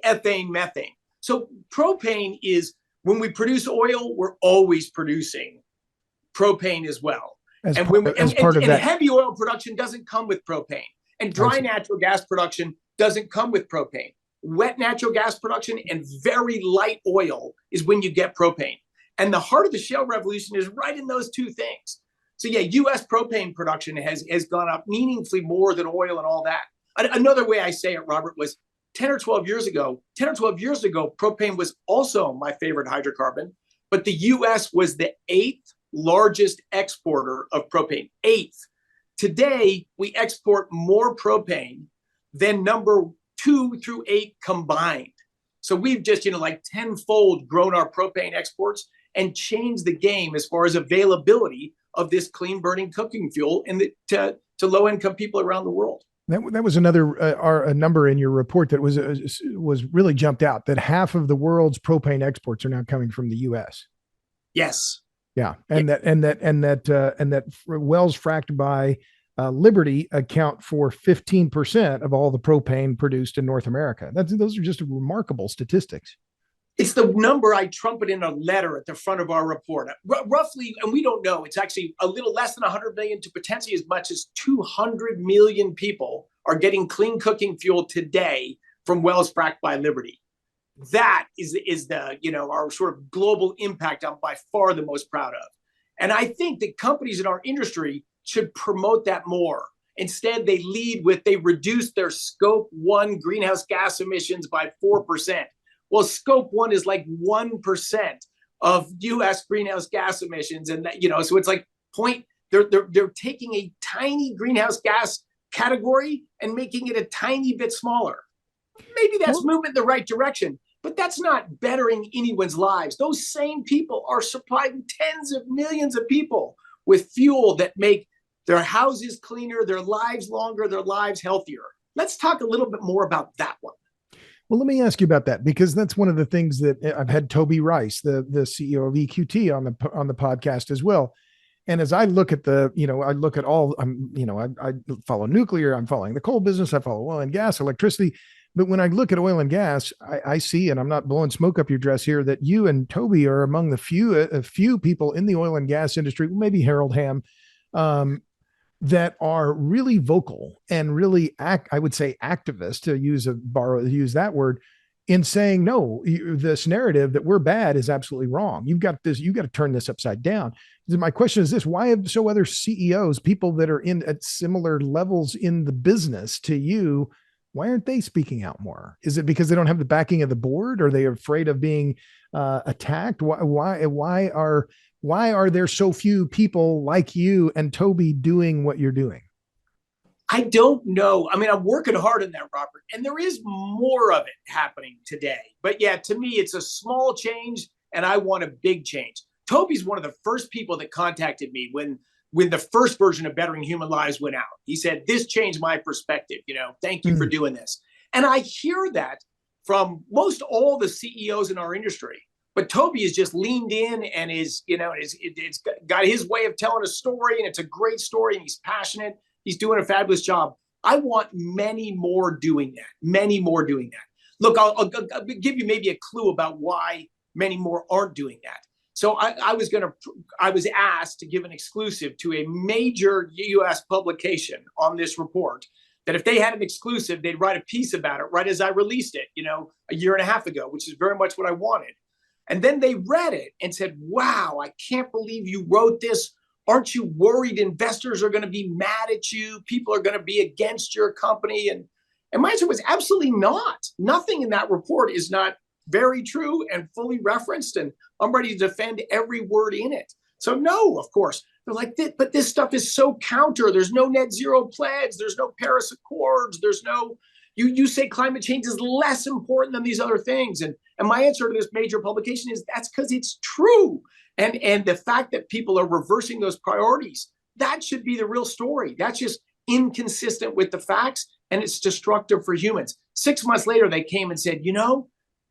ethane, methane. So propane is, when we produce oil, we're always producing propane as well. And heavy oil production doesn't come with propane. And dry natural gas production doesn't come with propane. Wet natural gas production and very light oil is when you get propane. And the heart of the shale revolution is right in those two things. So yeah, U.S. propane production has gone up meaningfully more than oil and all that. Another way I say it, Robert, was 10 or 12 years ago, propane was also my favorite hydrocarbon, but the U.S. was the 8th largest exporter of propane. 8th. Today, we export more propane than number 2 through 8 combined. So we've just, like tenfold grown our propane exports and changed the game as far as availability of this clean burning cooking fuel to low income people around the world.
That was another a number in your report that was really jumped out, that half of the world's propane exports are now coming from the U.S.
Yes.
Yeah, and that wells fracked by Liberty account for 15% of all the propane produced in North America. Those are just remarkable statistics.
It's the number I trumpet in a letter at the front of our report. Roughly, and we don't know, it's actually a little less than 100 million to potentially as much as 200 million people are getting clean cooking fuel today from wells fracked by Liberty. That is the, our sort of global impact I'm by far the most proud of. And I think that companies in our industry should promote that more. Instead, they reduce their scope 1 greenhouse gas emissions by 4%. Well, scope 1 is like 1% of U.S. greenhouse gas emissions. And so it's like they're taking a tiny greenhouse gas category and making it a tiny bit smaller. Maybe that's movement in the right direction, but that's not bettering anyone's lives. Those same people are supplying tens of millions of people with fuel that make their houses cleaner, their lives longer, their lives healthier. Let's talk a little bit more about that one.
Well, let me ask you about that, because that's one of the things that I've had Toby Rice, the CEO of EQT, on the podcast as well. And as I look at I follow nuclear, I'm following the coal business, I follow oil and gas, electricity. But when I look at oil and gas, I see, and I'm not blowing smoke up your dress here, that you and Toby are among the few people in the oil and gas industry, maybe Harold Hamm, that are really vocal and really I would say activist, to use that word, in saying, no, this narrative that we're bad is absolutely wrong. You've got to turn this upside down. My question is this: why have so other CEOs, people that are at similar levels in the business to you, why aren't they speaking out more? Is it because they don't have the backing of the board? Are they afraid of being attacked? Why are there so few people like you and Toby doing what you're doing?
I don't know. I mean, I'm working hard on that, Robert, and there is more of it happening today. But yeah, to me, it's a small change, and I want a big change. Toby's one of the first people that contacted me when the first version of Bettering Human Lives went out. He said, "This changed my perspective. Thank you for doing this." And I hear that from most all the CEOs in our industry. But Toby has just leaned in and it's got his way of telling a story, and it's a great story, and he's passionate. He's doing a fabulous job. I want many more doing that. Look, I'll give you maybe a clue about why many more aren't doing that. So I was asked to give an exclusive to a major U.S. publication on this report, that if they had an exclusive, they'd write a piece about it right as I released it, a year and a half ago, which is very much what I wanted. And then they read it and said, wow, I can't believe you wrote this. Aren't you worried investors are going to be mad at you? People are going to be against your company. And my answer was absolutely not. Nothing in that report is not very true and fully referenced. And I'm ready to defend every word in it. So no, of course. They're like, but this stuff is so counter. There's no net zero pledge. There's no Paris Accords. There's no, you say climate change is less important than these other things. And my answer to this major publication is that's because it's true. And the fact that people are reversing those priorities, that should be the real story. That's just inconsistent with the facts, and it's destructive for humans. 6 months later, they came and said,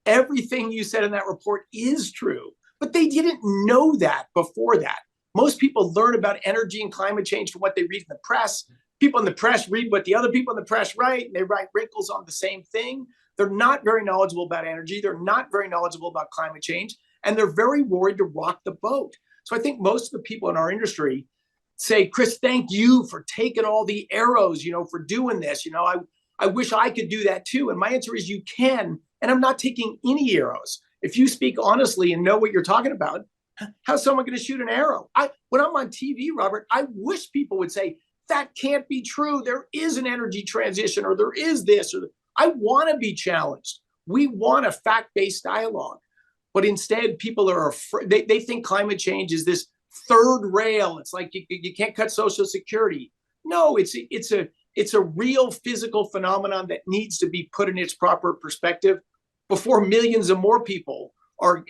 everything you said in that report is true. But they didn't know that before that. Most people learn about energy and climate change from what they read in the press. People in the press read what the other people in the press write, and they write wrinkles on the same thing. They're not very knowledgeable about energy. They're not very knowledgeable about climate change, and they're very worried to rock the boat. So I think most of the people in our industry say, Chris, thank you for taking all the arrows, for doing this. I wish I could do that too. And my answer is you can, and I'm not taking any arrows. If you speak honestly and know what you're talking about, how's someone going to shoot an arrow? When I'm on TV, Robert, I wish people would say, that can't be true. There is an energy transition, or there is this, or I want to be challenged. We want a fact-based dialogue. But instead, people are afraid. They think climate change is this third rail. It's like you can't cut Social Security. No, it's a real physical phenomenon that needs to be put in its proper perspective before millions of more people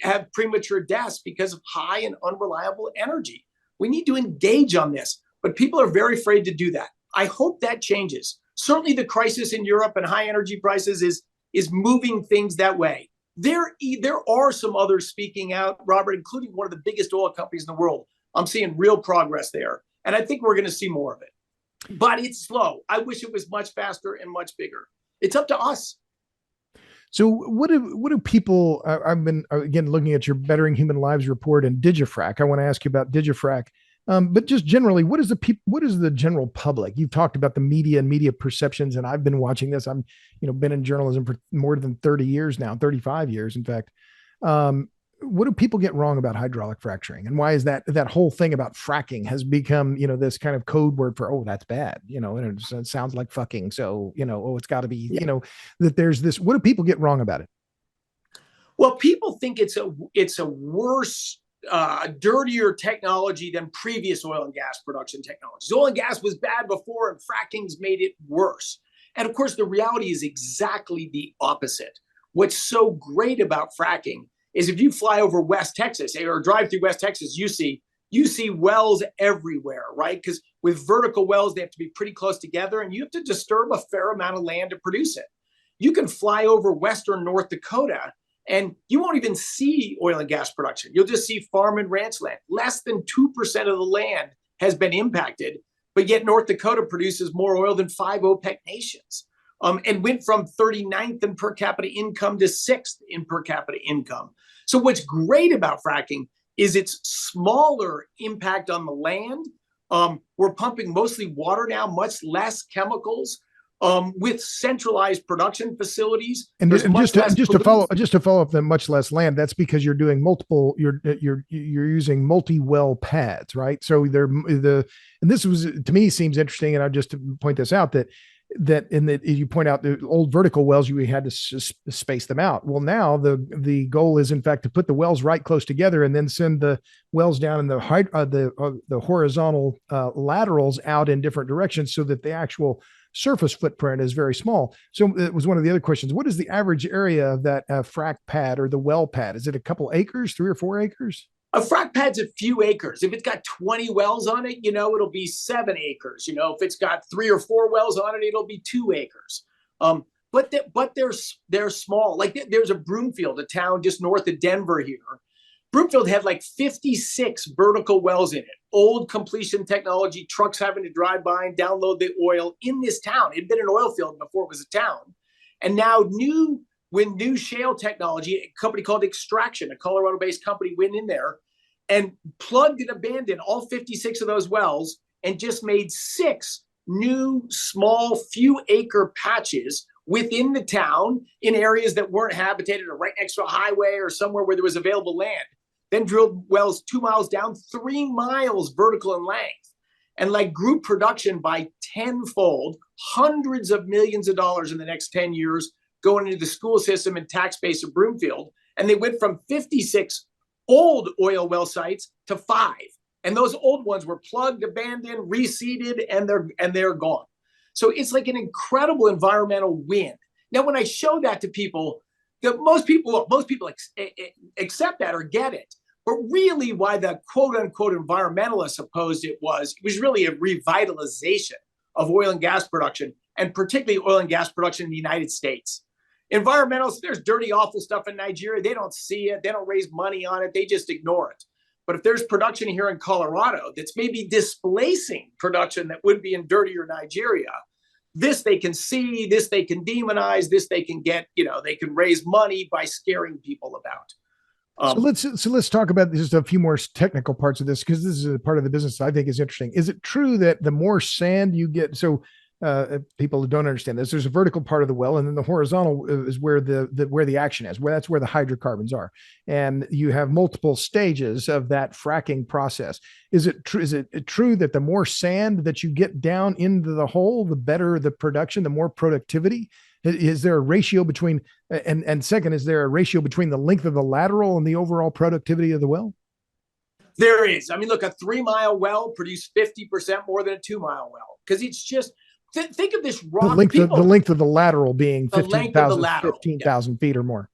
have premature deaths because of high and unreliable energy. We need to engage on this, but people are very afraid to do that. I hope that changes. Certainly the crisis in Europe and high energy prices is moving things that way. There are some others speaking out, Robert, including one of the biggest oil companies in the world. I'm seeing real progress there, and I think we're going to see more of it. But it's slow. I wish it was much faster and much bigger. It's up to us.
So what do people, I've been, again, looking at your Bettering Human Lives report and DigiFrac. I want to ask you about DigiFrac. But just generally, what is the general public? You've talked about the media and media perceptions, and I've been watching this. I'm, been in journalism for more than 30 years now, 35 years, in fact. What do people get wrong about hydraulic fracturing, and why is that whole thing about fracking has become, this kind of code word for, oh, that's bad, and it sounds like fucking. So, it's got to be, that there's this. What do people get wrong about it?
Well, people think it's a worse, dirtier technology than previous oil and gas production technologies. Oil and gas was bad before, and fracking's made it worse. And of course, the reality is exactly the opposite. What's so great about fracking is if you fly over West Texas or drive through West Texas, you see wells everywhere, right? Because with vertical wells, they have to be pretty close together, and you have to disturb a fair amount of land to produce it. You can fly over western North Dakota, and you won't even see oil and gas production. You'll just see farm and ranch land. Less than 2% of the land has been impacted, but yet North Dakota produces more oil than 5 OPEC nations, and went from 39th in per capita income to 6th in per capita income. So what's great about fracking is its smaller impact on the land. We're pumping mostly water now, much less chemicals. With centralized production facilities,
and just to follow up, the much less land. That's because you're doing multiple. You're using multi-well pads, right? So and this was, to me, seems interesting. And I'll just point this out that you point out the old vertical wells, you had to space them out. Well, now the goal is in fact to put the wells right close together and then send the wells down in the horizontal laterals out in different directions so that the actual surface footprint is very small. So it was one of the other questions. What is the average area of that frac pad or the well pad? Is it a couple acres, 3 or 4 acres?
A frac pad's a few acres. If it's got 20 wells on it, it'll be 7 acres. If it's got 3 or 4 wells on it, it'll be 2 acres. But they're small. Like there's a Broomfield, a town just north of Denver here. Broomfield had like 56 vertical wells in it. Old completion technology, trucks having to drive by and download the oil in this town. It had been an oil field before it was a town. And now new when new shale technology, a company called Extraction, a Colorado-based company, went in there and plugged and abandoned all 56 of those wells and just made 6 new small few acre patches within the town in areas that weren't habitated or right next to a highway or somewhere where there was available land. Then drilled wells 2 miles down, 3 miles vertical in length, and like grew production by tenfold, hundreds of millions of dollars in the next 10 years going into the school system and tax base of Broomfield. And they went from 56 old oil well sites to 5. And those old ones were plugged, abandoned, reseeded, and they're gone. So it's like an incredible environmental win. Now, when I show that to people, most people accept that or get it. But really why the quote unquote environmentalists opposed it was really a revitalization of oil and gas production, and particularly oil and gas production in the United States. Environmentalists, there's dirty, awful stuff in Nigeria. They don't see it. They don't raise money on it. They just ignore it. But if there's production here in Colorado that's maybe displacing production that would be in dirtier Nigeria, this they can see, this they can demonize, this they can get, they can raise money by scaring people about.
So let's talk about just a few more technical parts of this, because this is a part of the business I think is interesting. Is it true that the more sand you get, so people who don't understand this, there's a vertical part of the well, and then the horizontal is where the action is, that's where the hydrocarbons are, and you have multiple stages of that fracking process. Is it true that the more sand that you get down into the hole, the better the production, the more productivity? Is there a ratio between, and second, is there a ratio between the length of the lateral and the overall productivity of the well?
There is. I mean, look, a 3-mile well produced 50% more than a 2-mile well, because it's just, think of this rock.
The length of the lateral being 15,000 feet or more.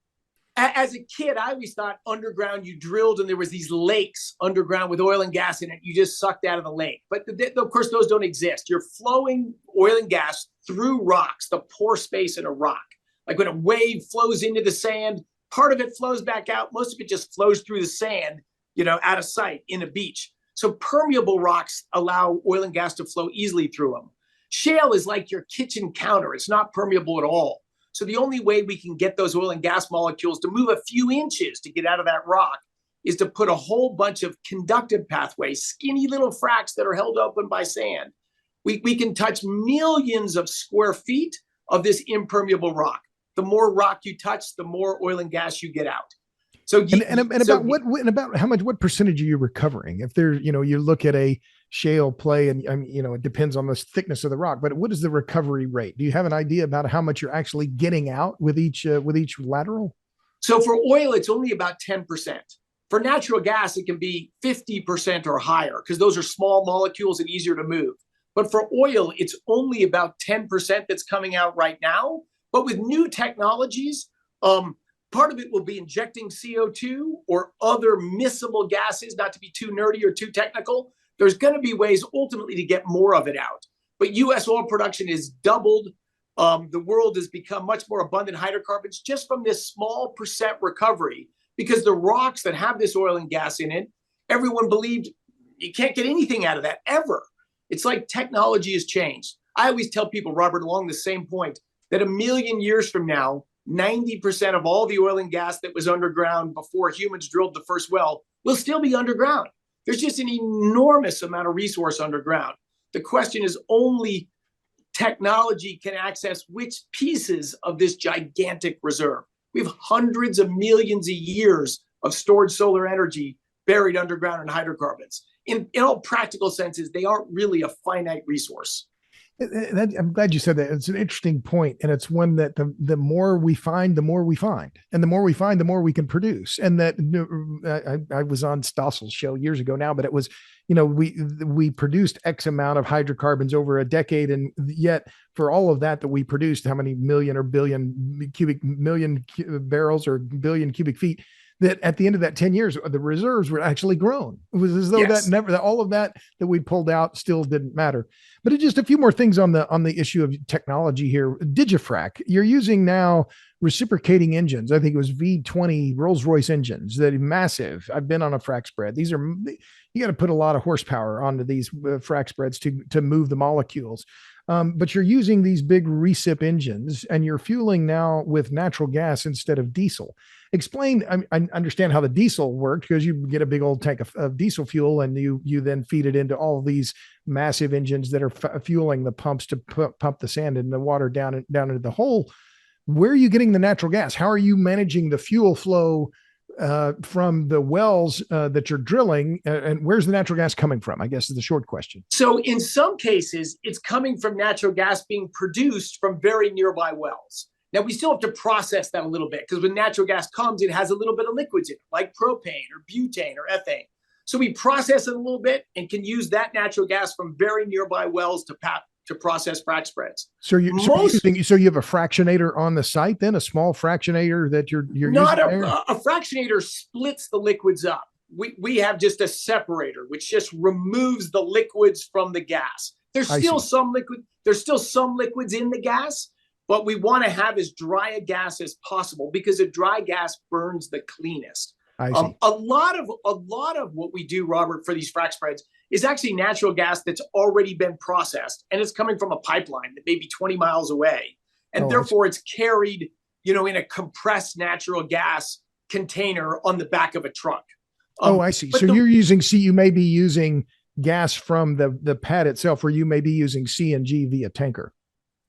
As a kid, I always thought underground you drilled and there was these lakes underground with oil and gas in it. You just sucked out of the lake. But of course, those don't exist. You're flowing oil and gas through rocks, the pore space in a rock. Like when a wave flows into the sand, part of it flows back out. Most of it just flows through the sand, out of sight in a beach. So permeable rocks allow oil and gas to flow easily through them. Shale is like your kitchen counter. It's not permeable at all. So the only way we can get those oil and gas molecules to move a few inches to get out of that rock is to put a whole bunch of conductive pathways, skinny little fracks that are held open by sand. We can touch millions of square feet of this impermeable rock. The more rock you touch, the more oil and gas you get out. So what percentage are you recovering? If there, you look at a shale play, and it depends on the thickness of the rock, but what is the recovery rate? Do you have an idea about how much you're actually getting out with each lateral? So for oil, it's only about 10%. For natural gas, it can be 50% or higher, because those are small molecules and easier to move. But for oil, it's only about 10% that's coming out right now. But with new technologies, part of it will be injecting CO2 or other miscible gases, not to be too nerdy or too technical. There's going to be ways ultimately to get more of it out. But U.S. oil production is doubled. The world has become much more abundant hydrocarbons just from this small percent recovery, because the rocks that have this oil and gas in it, everyone believed you can't get anything out of that ever. It's like technology has changed. I always tell people, Robert, along the same point, that 1,000,000 years from now, 90% of all the oil and gas that was underground before humans drilled the first well will still be underground. There's just an enormous amount of resource underground. The question is only technology can access which pieces of this gigantic reserve. We have hundreds of millions of years of stored solar energy buried underground in hydrocarbons. In all practical senses, they aren't really a finite resource.
I'm glad you said that. It's an interesting point, and it's one that the more we find, the more we find, and the more we find, the more we can produce. And that I was on Stossel's show years ago now, but it was, we produced X amount of hydrocarbons over a decade, and yet for all of that we produced, how many million or billion barrels or billion cubic feet, that at the end of that 10 years, the reserves were actually grown. It was as though all of that we pulled out still didn't matter. But just a few more things on the issue of technology here. Digifrac, you're using now reciprocating engines. I think it was V20 Rolls-Royce engines that are massive. I've been on a frac spread. You got to put a lot of horsepower onto these frac spreads to move the molecules. But you're using these big recip engines and you're fueling now with natural gas instead of diesel. Explain, I understand how the diesel worked because you get a big old tank of diesel fuel and you then feed it into all these massive engines that are fueling the pumps to pump the sand and the water down into the hole. Where are you getting the natural gas? How are you managing the fuel flow from the wells that you're drilling, and where's the natural gas coming from? I guess is the short question.
So in some cases, it's coming from natural gas being produced from very nearby wells. Now, we still have to process that a little bit because when natural gas comes, it has a little bit of liquids in it, like propane or butane or ethane. So we process it a little bit and can use that natural gas from very nearby wells to process frac spreads.
So you have a fractionator on the site, then a small fractionator that you're
not
using
a fractionator splits the liquids up. We have just a separator which just removes the liquids from the gas. There's still some liquids in the gas, but we want to have as dry a gas as possible because a dry gas burns the cleanest.
I see.
A lot of what we do, Robert, for these frac spreads is actually natural gas that's already been processed, and it's coming from a pipeline that may be 20 miles away, and therefore it's carried, in a compressed natural gas container on the back of a truck.
I see. So you may be using gas from the pad itself, or you may be using CNG via tanker.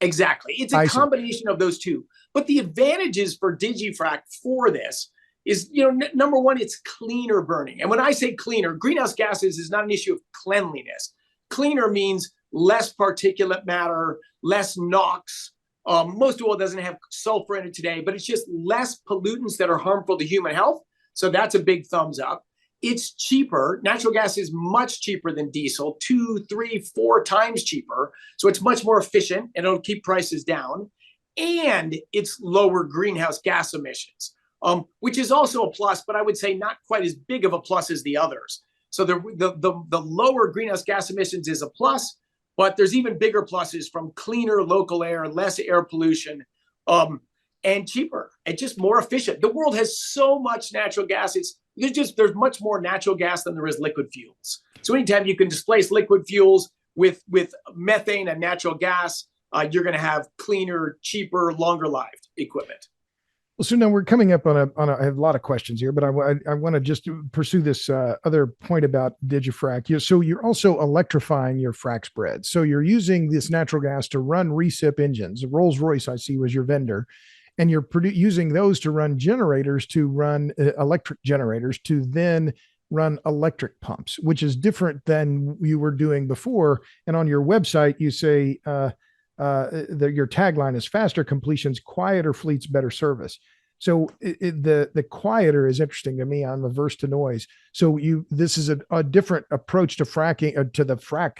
Exactly. It's a combination of those two. But the advantages for DigiFrac for this is, number one, it's cleaner burning. And when I say cleaner, greenhouse gases is not an issue of cleanliness. Cleaner means less particulate matter, less NOx. Most oil doesn't have sulfur in it today, but it's just less pollutants that are harmful to human health. So that's a big thumbs up. It's cheaper. Natural gas is much cheaper than diesel, 2, 3, 4 times cheaper. So it's much more efficient and it'll keep prices down. And it's lower greenhouse gas emissions, which is also a plus, but I would say not quite as big of a plus as the others. So the lower greenhouse gas emissions is a plus, but there's even bigger pluses from cleaner local air, less air pollution, and cheaper and just more efficient. The world has so much natural gas. There's much more natural gas than there is liquid fuels. So anytime you can displace liquid fuels with methane and natural gas, you're going to have cleaner, cheaper, longer-lived equipment.
Well, so now we're coming up on I have a lot of questions here, but I want to just pursue this other point about DigiFrac. So you're also electrifying your frac spread. So you're using this natural gas to run recip engines. Rolls-Royce, I see, was your vendor. And you're using those to run generators, to run electric generators, to then run electric pumps, which is different than you were doing before. And on your website, you say your tagline is faster completions, quieter fleets, better service. So the quieter is interesting to me. I'm averse to noise. So this is a different approach to fracking, to the frac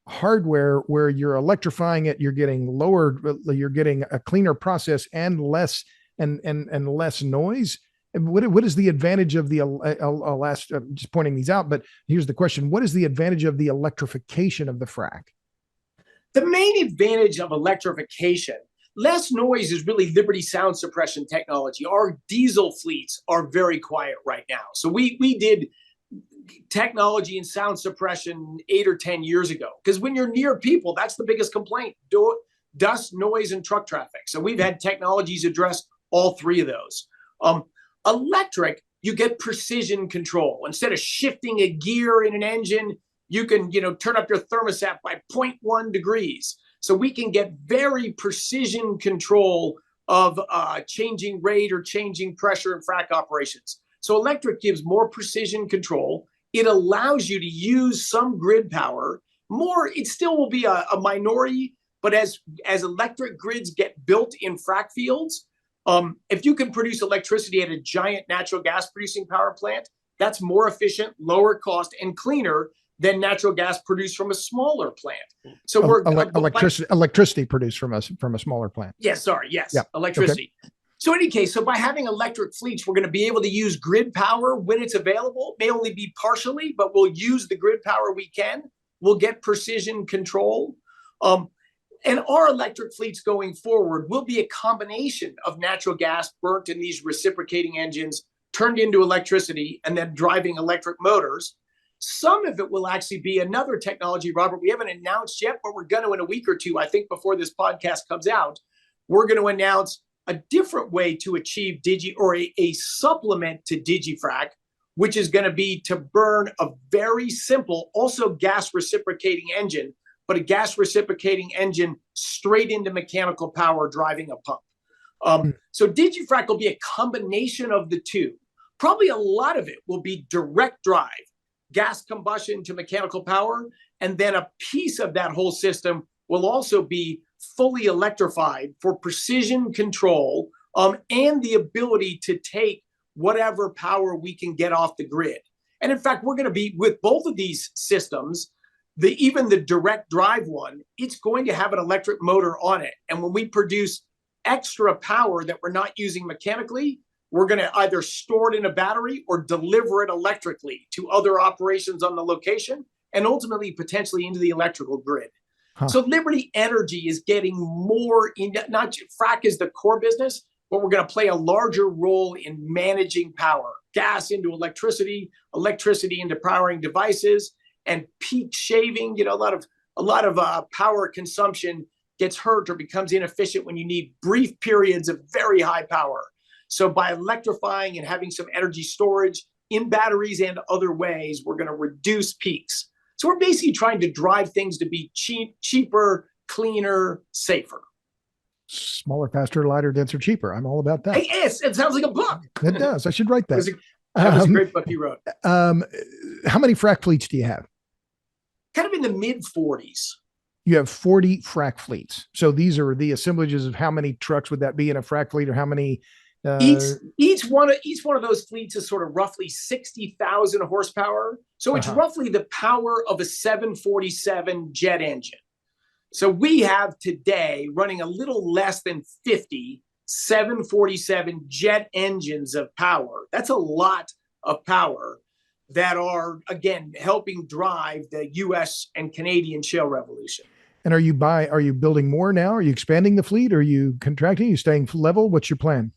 hardware, where you're electrifying it, you're getting a cleaner process and less noise. And what is the advantage of the just pointing these out, but here's the question: what is the advantage of the electrification of the frac?
The main advantage of electrification, less noise, is really Liberty sound suppression technology. Our diesel fleets are very quiet right now. So we did technology and sound suppression 8 or 10 years ago, because when you're near people, that's the biggest complaint: dust, noise, and truck traffic. So we've had technologies address all three of those. Electric, you get precision control. Instead of shifting a gear in an engine, you can turn up your thermostat by 0.1 degrees. So we can get very precision control of changing rate or changing pressure in frac operations. So electric gives more precision control. It allows you to use some grid power more. It still will be a minority, but as electric grids get built in frac fields, if you can produce electricity at a giant natural gas producing power plant, that's more efficient, lower cost, and cleaner than natural gas produced from a smaller plant. So
electricity produced from a smaller plant.
Yes, electricity. Okay. So in any case, by having electric fleets, we're going to be able to use grid power when it's available. It may only be partially, but we'll use the grid power we can. We'll get precision control. And our electric fleets going forward will be a combination of natural gas burnt in these reciprocating engines, turned into electricity, and then driving electric motors. Some of it will actually be another technology, Robert, we haven't announced yet, but we're going to in a week or two, I think before this podcast comes out, we're going to announce a different way to achieve a supplement to DigiFrac, which is going to be to burn a very simple, also gas reciprocating engine, but a gas reciprocating engine straight into mechanical power driving a pump. So DigiFrac will be a combination of the two. Probably a lot of it will be direct drive, gas combustion to mechanical power, and then a piece of that whole system will also be fully electrified for precision control, and the ability to take whatever power we can get off the grid. And in fact, we're going to be with both of these systems, even the direct drive one, it's going to have an electric motor on it. And when we produce extra power that we're not using mechanically, we're going to either store it in a battery or deliver it electrically to other operations on the location and ultimately potentially into the electrical grid. So Liberty Energy is getting more into, not frac is the core business, but we're going to play a larger role in managing power, gas into electricity, electricity into powering devices, and peak shaving. You know, a lot of power consumption gets hurt or becomes inefficient when you need brief periods of very high power. So by electrifying and having some energy storage in batteries and other ways, we're going to reduce peaks. So we're basically trying to drive things to be cheaper, cleaner, safer.
Smaller, faster, lighter, denser, cheaper. I'm all about that.
Hey, yes, it sounds like a book.
It does. I should write that.
That was a great book you wrote.
How many frac fleets do you have?
Kind of in the mid 40s.
You have 40 frac fleets. So these are the assemblages of how many trucks would that be in a frac fleet, or how many?
Each one of those fleets is sort of roughly 60,000 horsepower. So it's roughly the power of a 747 jet engine. So we have today running a little less than 50 747 jet engines of power. That's a lot of power that are, again, helping drive the U.S. and Canadian shale revolution.
And are you building more now? Are you expanding the fleet? Are you contracting? Are you staying level? What's your plan?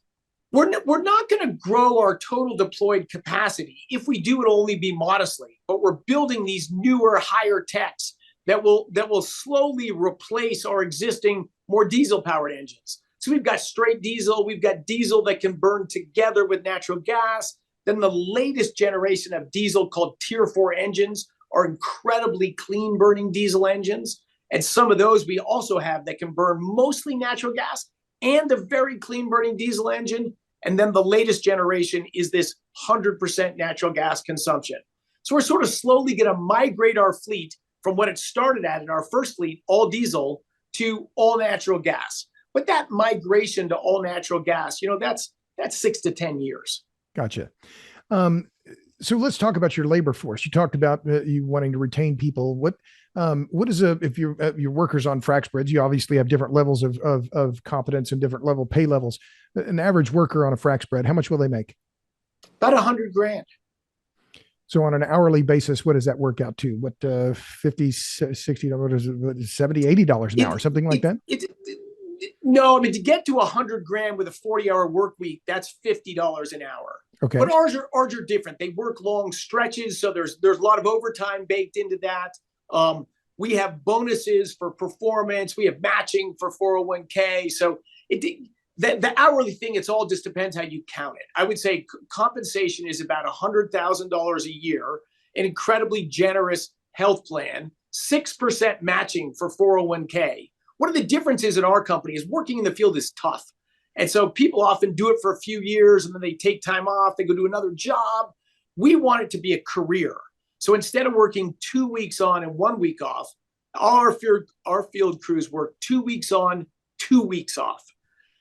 We're not going to grow our total deployed capacity. If we do, it'll only be modestly. But we're building these newer, higher techs that will slowly replace our existing, more diesel-powered engines. So we've got straight diesel. We've got diesel that can burn together with natural gas. Then the latest generation of diesel called Tier 4 engines are incredibly clean-burning diesel engines. And some of those we also have that can burn mostly natural gas and a very clean-burning diesel engine. And then the latest generation is this 100% natural gas consumption. So we're sort of slowly going to migrate our fleet from what it started at in our first fleet, all diesel, to all natural gas. But that migration to all natural gas, that's 6 to 10 years.
Gotcha. So let's talk about your labor force. You talked about you wanting to retain people. What is if your workers on frac spreads, you obviously have different levels of competence and different pay levels. An average worker on a frac spread, how much will they make?
About $100,000.
So on an hourly basis, what does that work out to? What, $50, $60, $70, $80 an hour, something like that?
No, I mean, to get to $100,000 with a 40-hour work week, that's $50 an hour.
Okay.
But ours are different. They work long stretches, so there's a lot of overtime baked into that. We have bonuses for performance. We have matching for 401k. So the hourly thing, it all just depends how you count it. I would say compensation is about $100,000 a year, an incredibly generous health plan, 6% matching for 401k. One of the differences in our company is working in the field is tough. And so people often do it for a few years and then they take time off, they go do another job. We want it to be a career. So instead of working 2 weeks on and 1 week off, our field crews work 2 weeks on, 2 weeks off.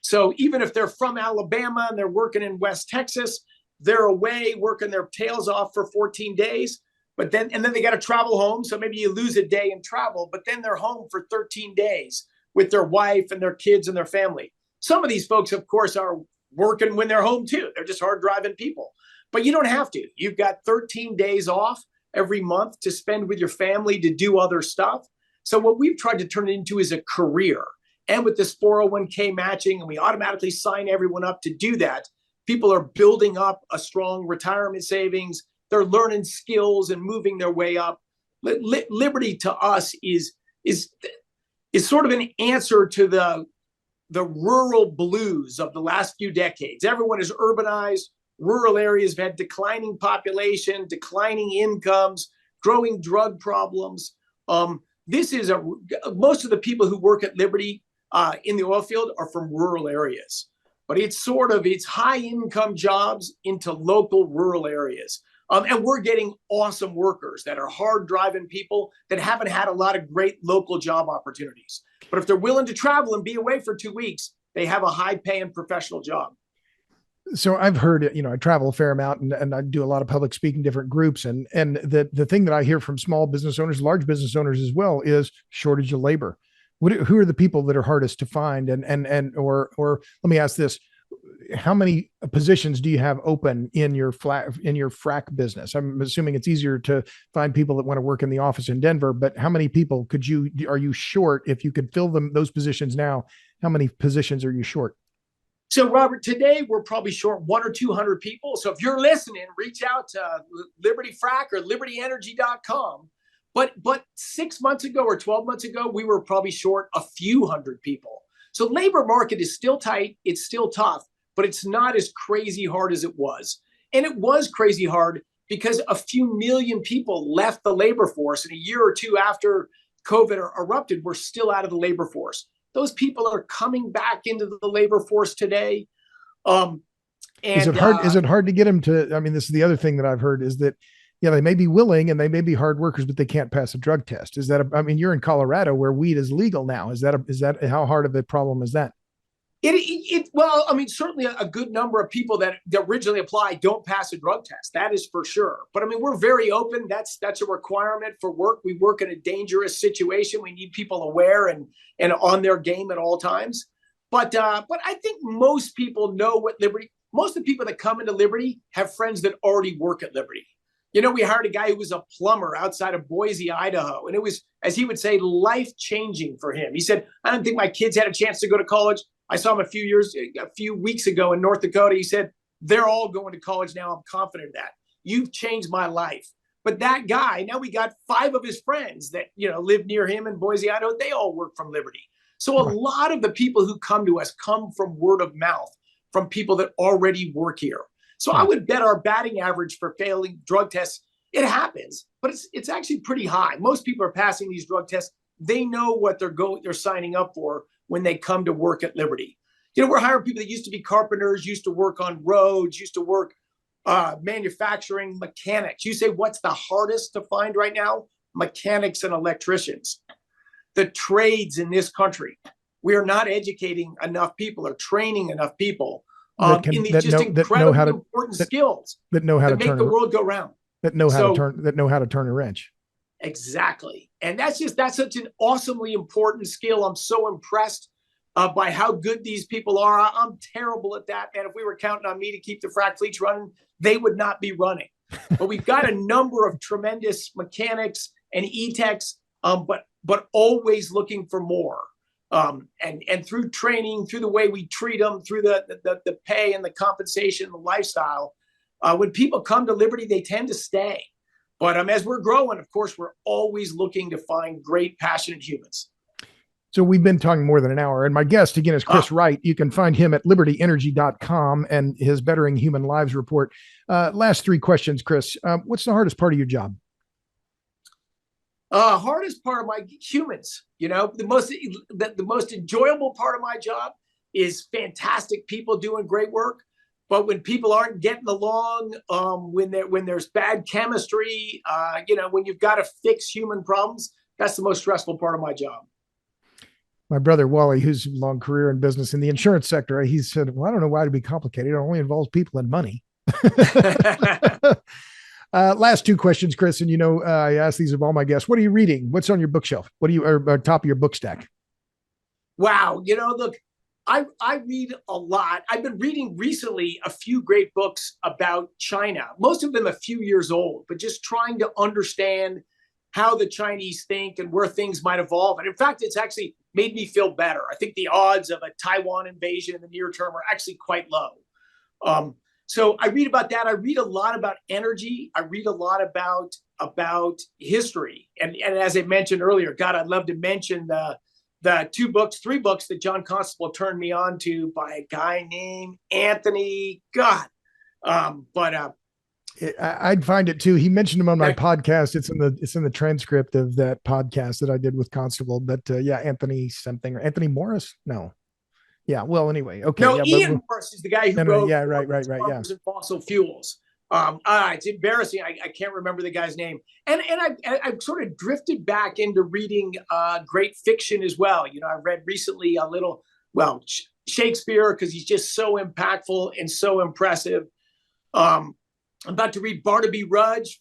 So even if they're from Alabama and they're working in West Texas, they're away working their tails off for 14 days. And then they got to travel home. So maybe you lose a day in travel, but then they're home for 13 days with their wife and their kids and their family. Some of these folks, of course, are working when they're home too. They're just hard driving people, but you don't have to. You've got 13 days off every month to spend with your family, to do other stuff. So what we've tried to turn it into is a career. And with this 401k matching, and we automatically sign everyone up to do that, people are building up a strong retirement savings. they're learning skills and moving their way up. Liberty to us is sort of an answer to the rural blues of the last few decades. Everyone is urbanized. Rural areas have had declining population, declining incomes, growing drug problems. Most of the people who work at Liberty in the oil field are from rural areas, but it's high income jobs into local rural areas. And we're getting awesome workers that are hard driving people that haven't had a lot of great local job opportunities. But if they're willing to travel and be away for 2 weeks, they have a high paying professional job.
So I've heard, I travel a fair amount and I do a lot of public speaking, different groups. And the thing that I hear from small business owners, large business owners as well, is shortage of labor. Who are the people that are hardest to find? Or let me ask this: how many positions do you have open in your frac business? I'm assuming it's easier to find people that want to work in the office in Denver, but how many people are you short? If you could fill those positions now, how many positions are you short?
So, Robert, today we're probably short 100 or 200 people. So if you're listening, reach out to Liberty Frac or libertyenergy.com. But 6 months ago or 12 months ago, we were probably short a few hundred people. So labor market is still tight. It's still tough, but it's not as crazy hard as it was. And it was crazy hard because a few million people left the labor force. And a year or two after COVID erupted, we're still out of the labor force. Those people are coming back into the labor force today.
Is it hard to get them to? I mean, this is the other thing that I've heard is that, they may be willing and they may be hard workers, but they can't pass a drug test. Is that? I mean, you're in Colorado where weed is legal now. Is that how hard of a problem is that?
Well, I mean, certainly a good number of people that originally apply don't pass a drug test. That is for sure. But I mean, we're very open. That's a requirement for work. We work in a dangerous situation. We need people aware and on their game at all times. But I think most people know what Liberty. Most of the people that come into Liberty have friends that already work at Liberty. We hired a guy who was a plumber outside of Boise, Idaho, and it was, as he would say, life-changing for him. He said, "I don't think my kids had a chance to go to college. I saw him a few weeks ago in North Dakota. He said, they're all going to college now. I'm confident of that. You've changed my life." But that guy, now we got 5 of his friends that, live near him in Boise, Idaho. They all work from Liberty. So a lot of the people who come to us come from word of mouth, from people that already work here. So I would bet our batting average for failing drug tests, it happens, but it's actually pretty high. Most people are passing these drug tests. They know what they're signing up for when they come to work at Liberty. We're hiring people that used to be carpenters, used to work on roads, used to work manufacturing, mechanics. You say, what's the hardest to find right now? Mechanics and electricians. The trades in this country. We are not educating enough people or training enough people in these incredibly important skills
that know how to
make the world go round.
That know how to turn a wrench.
Exactly. And that's such an awesomely important skill. I'm so impressed by how good these people are. I'm terrible at that. And if we were counting on me to keep the frac fleets running, they would not be running. But we've got a number of tremendous mechanics and e-techs, but always looking for more. And through training, through the way we treat them, through the pay and the compensation, the lifestyle, when people come to Liberty, they tend to stay. But as we're growing, of course, we're always looking to find great, passionate humans.
So we've been talking more than an hour. And my guest, again, is Chris Wright. You can find him at libertyenergy.com and his Bettering Human Lives report. Last 3 questions, Chris. What's the hardest part of your job?
Hardest part of my humans, the most enjoyable part of my job is fantastic people doing great work. But when people aren't getting along, when there's bad chemistry, when you've got to fix human problems, that's the most stressful part of my job.
My brother, Wally, who's a long career in business in the insurance sector, he said, well, I don't know why it'd be complicated. It only involves people and money. Last 2 questions, Chris. And, I ask these of all my guests. What are you reading? What's on your bookshelf? What are you top of your book stack?
Wow. Look, I read a lot. I've been reading recently a few great books about China, most of them a few years old, but just trying to understand how the Chinese think and where things might evolve. And in fact, it's actually made me feel better. I think the odds of a Taiwan invasion in the near term are actually quite low. So I read about that. I read a lot about energy. I read a lot about history. And as I mentioned earlier, God, I'd love to mention the three books that John Constable turned me on to by a guy named Anthony. God,
I'd find it too. He mentioned him on my podcast. It's in the transcript of that podcast that I did with Constable. But yeah, Anthony something or Anthony Morris. No. Yeah. Well, anyway. Okay.
No,
yeah,
Ian Morris is the guy who wrote.
Yeah. Right. Yeah.
And fossil fuels. It's embarrassing. I can't remember the guy's name. And I've sort of drifted back into reading great fiction as well. You know, I read recently Shakespeare, because he's just so impactful and so impressive. I'm about to read Barnaby Rudge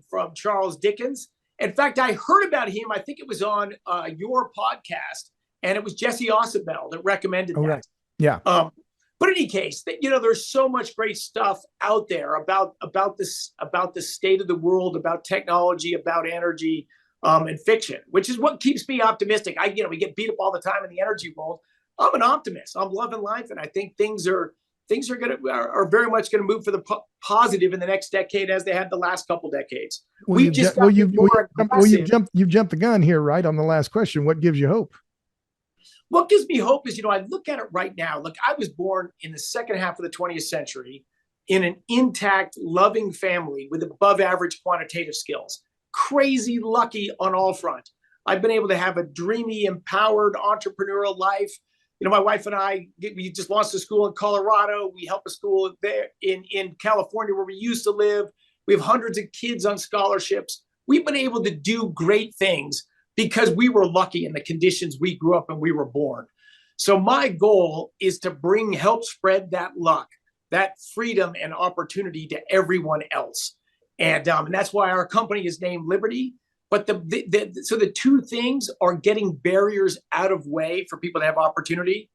from Charles Dickens. In fact, I heard about him. I think it was on your podcast, and it was Jesse Osabel that recommended that.
Right. Yeah.
But in any case, there's so much great stuff out there about the state of the world, about technology, about energy, and fiction, which is what keeps me optimistic. We get beat up all the time in the energy world. I'm an optimist. I'm loving life, and I think things are very much going to move for the positive in the next decade, as they had the last couple decades.
You've jumped the gun here, right, on the last question. What gives you hope?
What gives me hope is, I look at it right now. Look, I was born in the second half of the 20th century in an intact, loving family with above average quantitative skills. Crazy lucky on all fronts. I've been able to have a dreamy, empowered, entrepreneurial life. My wife and I, we just launched a school in Colorado. We help a school there in California where we used to live. We have hundreds of kids on scholarships. We've been able to do great things because we were lucky in the conditions we grew up and we were born. So my goal is to help spread that luck, that freedom and opportunity to everyone else. And that's why our company is named Liberty. But so the two things are getting barriers out of way for people to have opportunity.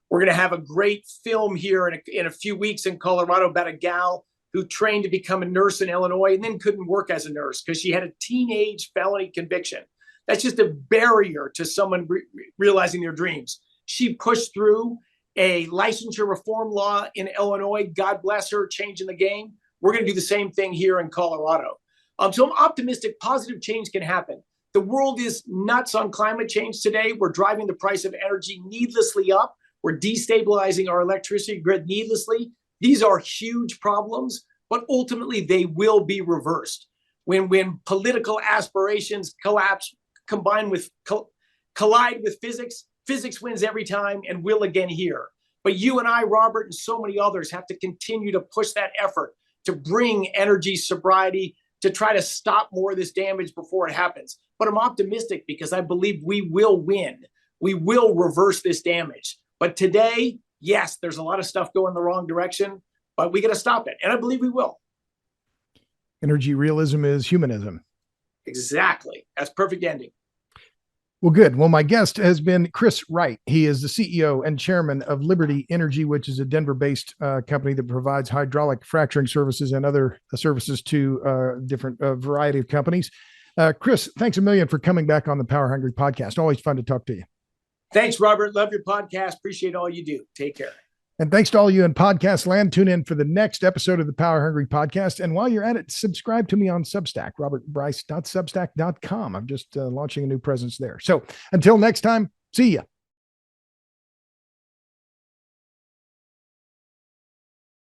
We're going to have a great film here in a few weeks in Colorado about a gal who trained to become a nurse in Illinois and then couldn't work as a nurse because she had a teenage felony conviction. That's just a barrier to someone realizing their dreams. She pushed through a licensure reform law in Illinois. God bless her, changing the game. We're going to do the same thing here in Colorado. So I'm optimistic positive change can happen. The world is nuts on climate change today. We're driving the price of energy needlessly up. We're destabilizing our electricity grid needlessly. These are huge problems, but ultimately they will be reversed. When political aspirations collide with physics, physics wins every time and will again here. But you and I, Robert, and so many others have to continue to push that effort to bring energy sobriety, to try to stop more of this damage before it happens. But I'm optimistic because I believe we will win. We will reverse this damage. But today, yes, there's a lot of stuff going the wrong direction, but we got to stop it. And I believe we will.
Energy realism is humanism.
Exactly. That's perfect ending.
Well, good. Well, my guest has been Chris Wright. He is the CEO and chairman of Liberty Energy, which is a Denver-based company that provides hydraulic fracturing services and other services to different variety of companies. Chris, thanks a million for coming back on the Power Hungry podcast. Always fun to talk to you.
Thanks, Robert. Love your podcast. Appreciate all you do. Take care.
And thanks to all you in podcast land. Tune in for the next episode of the Power Hungry podcast. And while you're at it, subscribe to me on Substack, robertbryce.substack.com. I'm just launching a new presence there. So until next time, see ya.